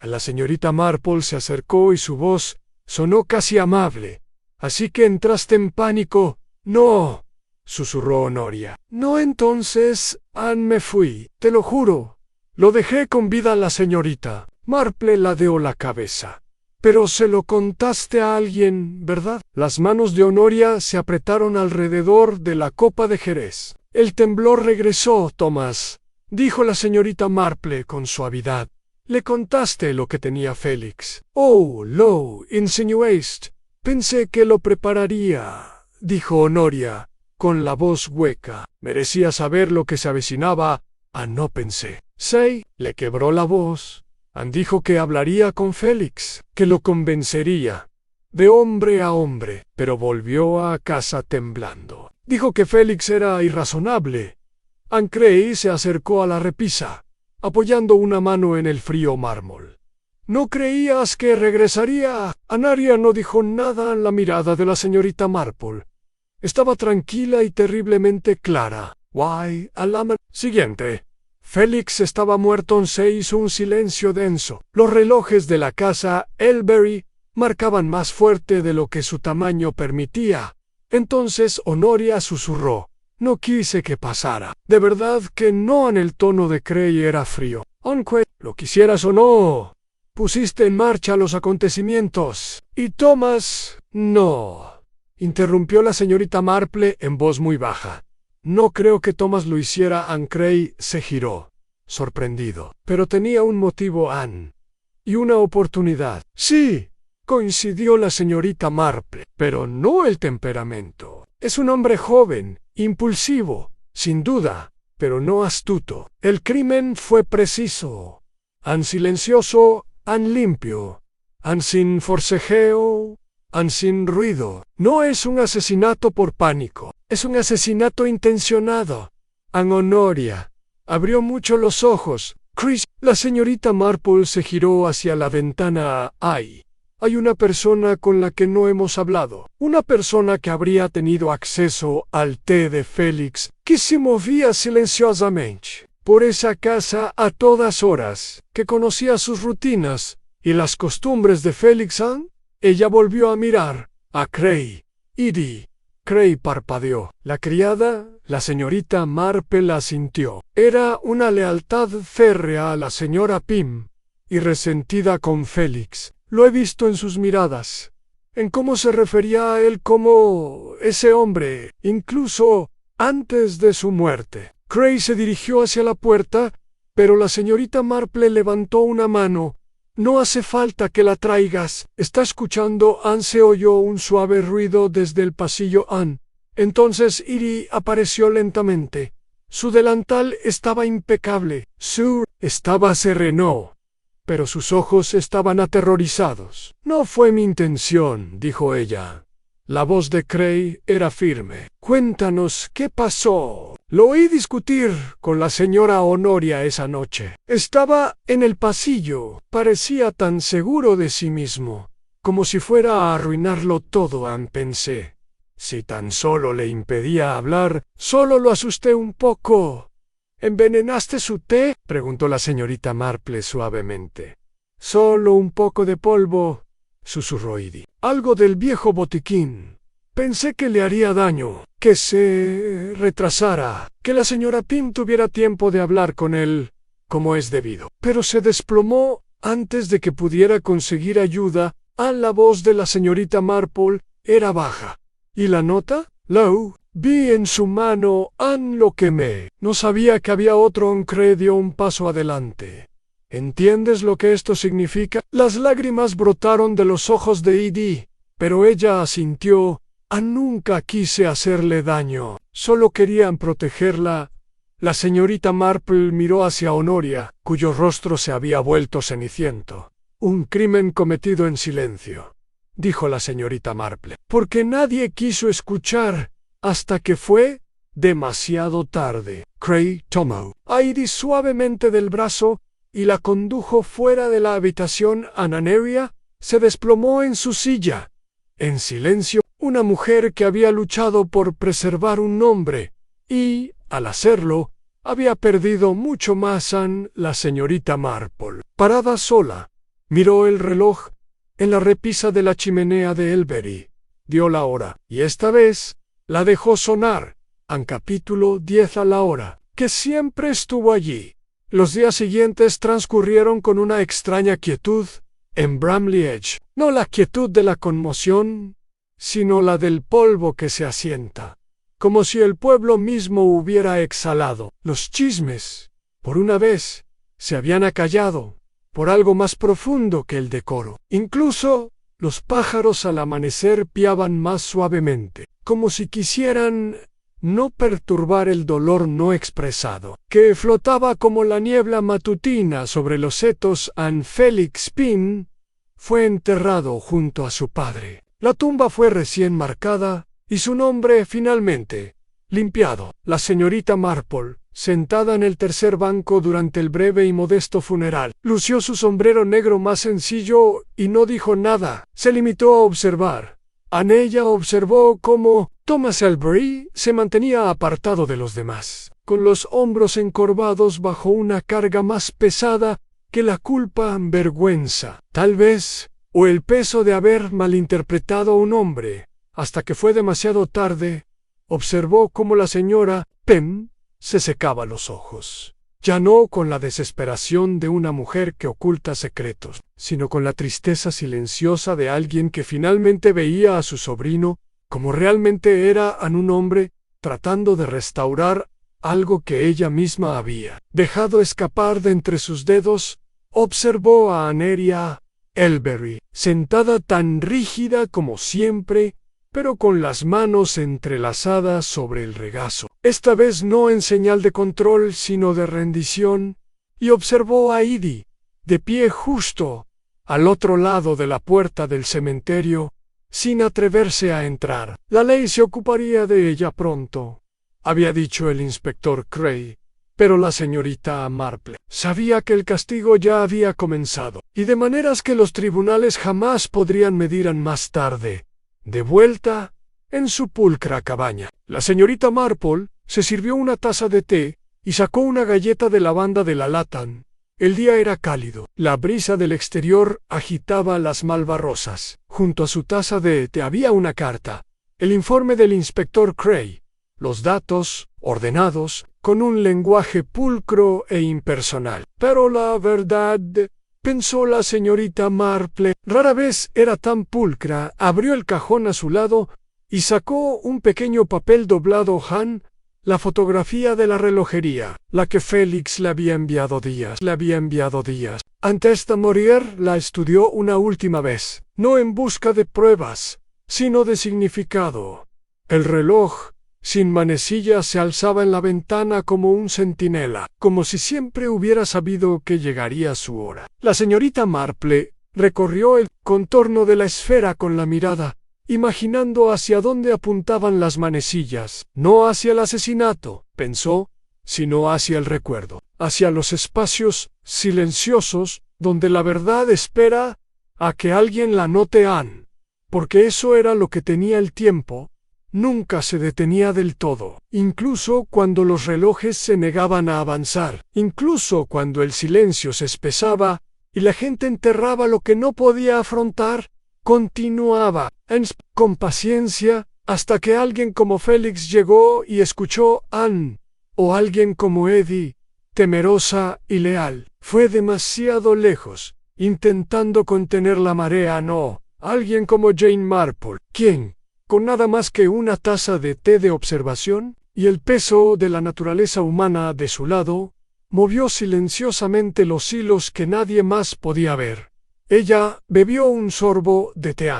La señorita Marple se acercó y su voz sonó casi amable. Así que entraste en pánico. No, susurró Honoria. No, entonces, me fui, te lo juro. Lo dejé con vida a la señorita. Marple ladeó la cabeza. Pero se lo contaste a alguien, ¿verdad? Las manos de Honoria se apretaron alrededor de la copa de Jerez. El temblor regresó, Thomas, dijo la señorita Marple con suavidad. Le contaste lo que tenía Félix. Oh, lo insinuaste. Pensé que lo prepararía, dijo Honoria, con la voz hueca. Merecía saber lo que se avecinaba. No pensé. Sí, le quebró la voz. Dijo que hablaría con Félix, que lo convencería. De hombre a hombre, pero volvió a casa temblando. Dijo que Félix era irrazonable. Ancrey se acercó a la repisa, apoyando una mano en el frío mármol. ¿No creías que regresaría? Anaria no dijo nada en la mirada de la señorita Marple. Estaba tranquila y terriblemente clara. Siguiente. Félix estaba muerto. Se hizo un silencio denso. Los relojes de la casa Elberry marcaban más fuerte de lo que su tamaño permitía. Entonces Honoria susurró. No quise que pasara. De verdad que no. En el tono de Cray era frío. Aunque, lo quisieras o no, pusiste en marcha los acontecimientos. Y Thomas, no. Interrumpió la señorita Marple en voz muy baja. No creo que Thomas lo hiciera. Ancrey se giró, sorprendido. Pero tenía un motivo, Anne. Y una oportunidad. Sí, coincidió la señorita Marple, pero no el temperamento. Es un hombre joven, impulsivo, sin duda, pero no astuto. El crimen fue preciso. Silencioso, limpio, sin forcejeo, sin ruido. No es un asesinato por pánico, es un asesinato intencionado. Honoria abrió mucho los ojos. Chris, la señorita Marple se giró hacia la ventana. Hay una persona con la que no hemos hablado. Una persona que habría tenido acceso al té de Félix, que se movía silenciosamente por esa casa a todas horas, que conocía sus rutinas y las costumbres de Félix. Ella volvió a mirar a Cray. Cray parpadeó. La criada, la señorita Marple, asintió. Era una lealtad férrea a la señora Pym y resentida con Félix. Lo he visto en sus miradas, en cómo se refería a él como ese hombre, incluso antes de su muerte. Cray se dirigió hacia la puerta, pero la señorita Marple levantó una mano. No hace falta que la traigas. ¿Está escuchando? Se oyó un suave ruido desde el pasillo. Entonces Edie apareció lentamente. Su delantal estaba impecable. Estaba sereno, pero sus ojos estaban aterrorizados. No fue mi intención, dijo ella. La voz de Cray era firme. Cuéntanos, ¿qué pasó? Lo oí discutir con la señora Honoria esa noche. Estaba en el pasillo. Parecía tan seguro de sí mismo, como si fuera a arruinarlo todo. Pensé. Si tan solo le impedía hablar, solo lo asusté un poco. ¿Envenenaste su té?, preguntó la señorita Marple suavemente. Solo un poco de polvo, susurró Edie. Algo del viejo botiquín. Pensé que le haría daño, que se retrasara, que la señora Pym tuviera tiempo de hablar con él, como es debido. Pero se desplomó antes de que pudiera conseguir ayuda. La voz de la señorita Marple era baja. ¿Y la nota? Vi en su mano. Lo quemé. No sabía que había otro. Ancrey dio un paso adelante. ¿Entiendes lo que esto significa? Las lágrimas brotaron de los ojos de Edie, pero ella asintió. Nunca quise hacerle daño. Solo querían protegerla. La señorita Marple miró hacia Honoria, cuyo rostro se había vuelto ceniciento. Un crimen cometido en silencio, dijo la señorita Marple, porque nadie quiso escuchar, hasta que fue demasiado tarde. Cray tomó a Edie suavemente del brazo y la condujo fuera de la habitación. Ananeria se desplomó en su silla. En silencio, una mujer que había luchado por preservar un nombre, y, al hacerlo, había perdido mucho más. La señorita Marple, parada sola, miró el reloj en la repisa de la chimenea de Elberry. Dio la hora, y esta vez la dejó sonar. Capítulo 10. A la hora, que siempre estuvo allí. Los días siguientes transcurrieron con una extraña quietud en Bramley Edge. No la quietud de la conmoción, sino la del polvo que se asienta, como si el pueblo mismo hubiera exhalado. Los chismes, por una vez, se habían acallado. por algo más profundo que el decoro. Incluso los pájaros al amanecer piaban más suavemente, como si quisieran no perturbar el dolor no expresado, que flotaba como la niebla matutina sobre los setos. Félix Pym fue enterrado junto a su padre. La tumba fue recién marcada y su nombre finalmente limpiado. La señorita Marple, sentada en el tercer banco durante el breve y modesto funeral, lució su sombrero negro más sencillo y no dijo nada. Se limitó a observar. Ella observó cómo Thomas Elberry se mantenía apartado de los demás, con los hombros encorvados bajo una carga más pesada que la culpa, vergüenza, tal vez, o el peso de haber malinterpretado a un hombre. Hasta que fue demasiado tarde, observó cómo la señora Pym se secaba los ojos. Ya no con la desesperación de una mujer que oculta secretos, sino con la tristeza silenciosa de alguien que finalmente veía a su sobrino como realmente era, en un hombre tratando de restaurar algo que ella misma había dejado escapar de entre sus dedos. Observó a Aneria Elberry, sentada tan rígida como siempre, pero con las manos entrelazadas sobre el regazo, esta vez no en señal de control sino de rendición, y observó a Edie, de pie justo al otro lado de la puerta del cementerio, sin atreverse a entrar. La ley se ocuparía de ella pronto, había dicho el inspector Cray, pero la señorita Marple sabía que el castigo ya había comenzado, y de maneras que los tribunales jamás podrían medir más tarde. De vuelta en su pulcra cabaña, la señorita Marple se sirvió una taza de té y sacó una galleta de lavanda de la lata. El día era cálido, la brisa del exterior agitaba las malvarrosas. Junto a su taza de té había una carta, el informe del inspector Cray, los datos ordenados con un lenguaje pulcro e impersonal. Pero la verdad, pensó la señorita Marple, rara vez era tan pulcra. Abrió el cajón a su lado y sacó un pequeño papel doblado la fotografía de la relojería, la que Félix le había enviado días. Antes de morir la estudió una última vez, no en busca de pruebas, sino de significado. El reloj sin manecillas se alzaba en la ventana como un centinela, como si siempre hubiera sabido que llegaría su hora. La señorita Marple recorrió el contorno de la esfera con la mirada, imaginando hacia dónde apuntaban las manecillas. No hacia el asesinato, pensó, sino hacia el recuerdo, hacia los espacios silenciosos donde la verdad espera a que alguien la note, porque eso era lo que tenía el tiempo. Nunca se detenía del todo, incluso cuando los relojes se negaban a avanzar, incluso cuando el silencio se espesaba y la gente enterraba lo que no podía afrontar. Continuaba, con paciencia, hasta que alguien como Félix llegó y escuchó o alguien como Edie, temerosa y leal, fue demasiado lejos, intentando contener la marea. No, alguien como Jane Marple, quien, con nada más que una taza de té de observación y el peso de la naturaleza humana de su lado, movió silenciosamente los hilos que nadie más podía ver. Ella bebió un sorbo de té.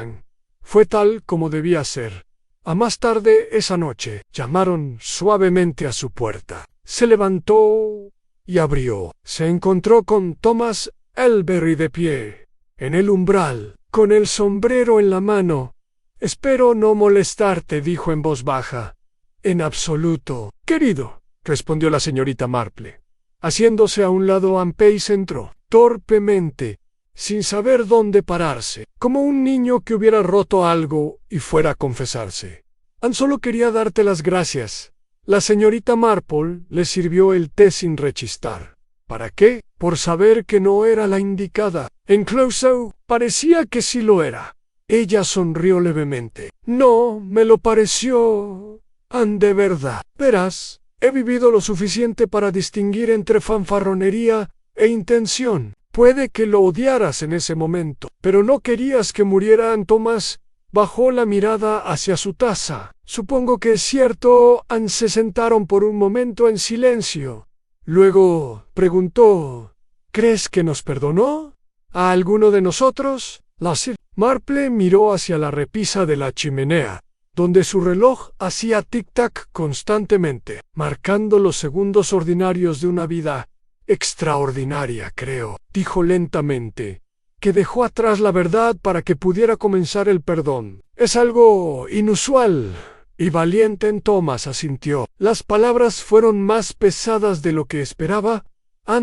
Fue tal como debía ser. A más tarde esa noche, llamaron suavemente a su puerta. Se levantó y abrió. Se encontró con Thomas Elberry de pie, en el umbral, con el sombrero en la mano. «Espero no molestarte», dijo en voz baja. «En absoluto, querido», respondió la señorita Marple. Haciéndose a un lado, Pace entró, torpemente, sin saber dónde pararse, como un niño que hubiera roto algo y fuera a confesarse. «Solo quería darte las gracias». La señorita Marple le sirvió el té sin rechistar. ¿Para qué? Por saber que no era la indicada. Incluso parecía que sí lo era. Ella sonrió levemente. «No, me lo pareció. De verdad. Verás, he vivido lo suficiente para distinguir entre fanfarronería e intención. Puede que lo odiaras en ese momento, pero no querías que muriera». Thomas bajó la mirada hacia su taza. «Supongo que es cierto». Se sentaron por un momento en silencio. Luego preguntó: ¿Crees que nos perdonó? ¿A alguno de nosotros? La Sir Marple miró hacia la repisa de la chimenea, donde su reloj hacía tic-tac constantemente, marcando los segundos ordinarios de una vida extraordinaria, creo, dijo lentamente, que dejó atrás la verdad para que pudiera comenzar el perdón. Es algo inusual y valiente en Thomas, asintió. Las palabras fueron más pesadas de lo que esperaba.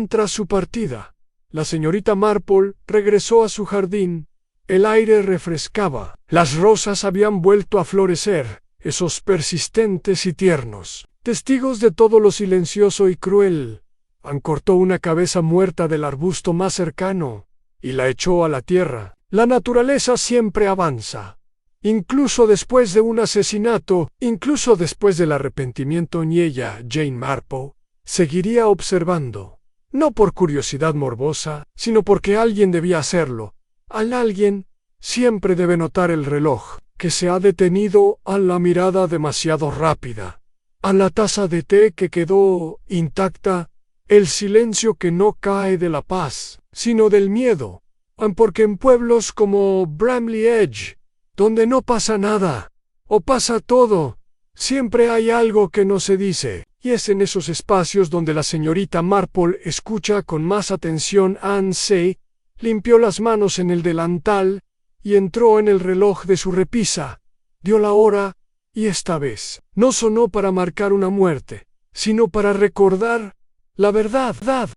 Tras su partida, la señorita Marple regresó a su jardín. El aire refrescaba. Las rosas habían vuelto a florecer, esos persistentes y tiernos, testigos de todo lo silencioso y cruel. Anne cortó una cabeza muerta del arbusto más cercano y la echó a la tierra. La naturaleza siempre avanza. Incluso después de un asesinato, incluso después del arrepentimiento, ni ella, Jane Marple, seguiría observando. No por curiosidad morbosa, sino porque alguien debía hacerlo. Alguien siempre debe notar el reloj, que se ha detenido, a la mirada demasiado rápida, a la taza de té que quedó intacta, el silencio que no cae de la paz, sino del miedo. Porque en pueblos como Bramley Edge, donde no pasa nada, o pasa todo, siempre hay algo que no se dice. Y es en esos espacios donde la señorita Marple escucha con más atención. Anne se limpió las manos en el delantal y entró en el reloj de su repisa. Dio la hora, y esta vez no sonó para marcar una muerte, sino para recordar la verdad.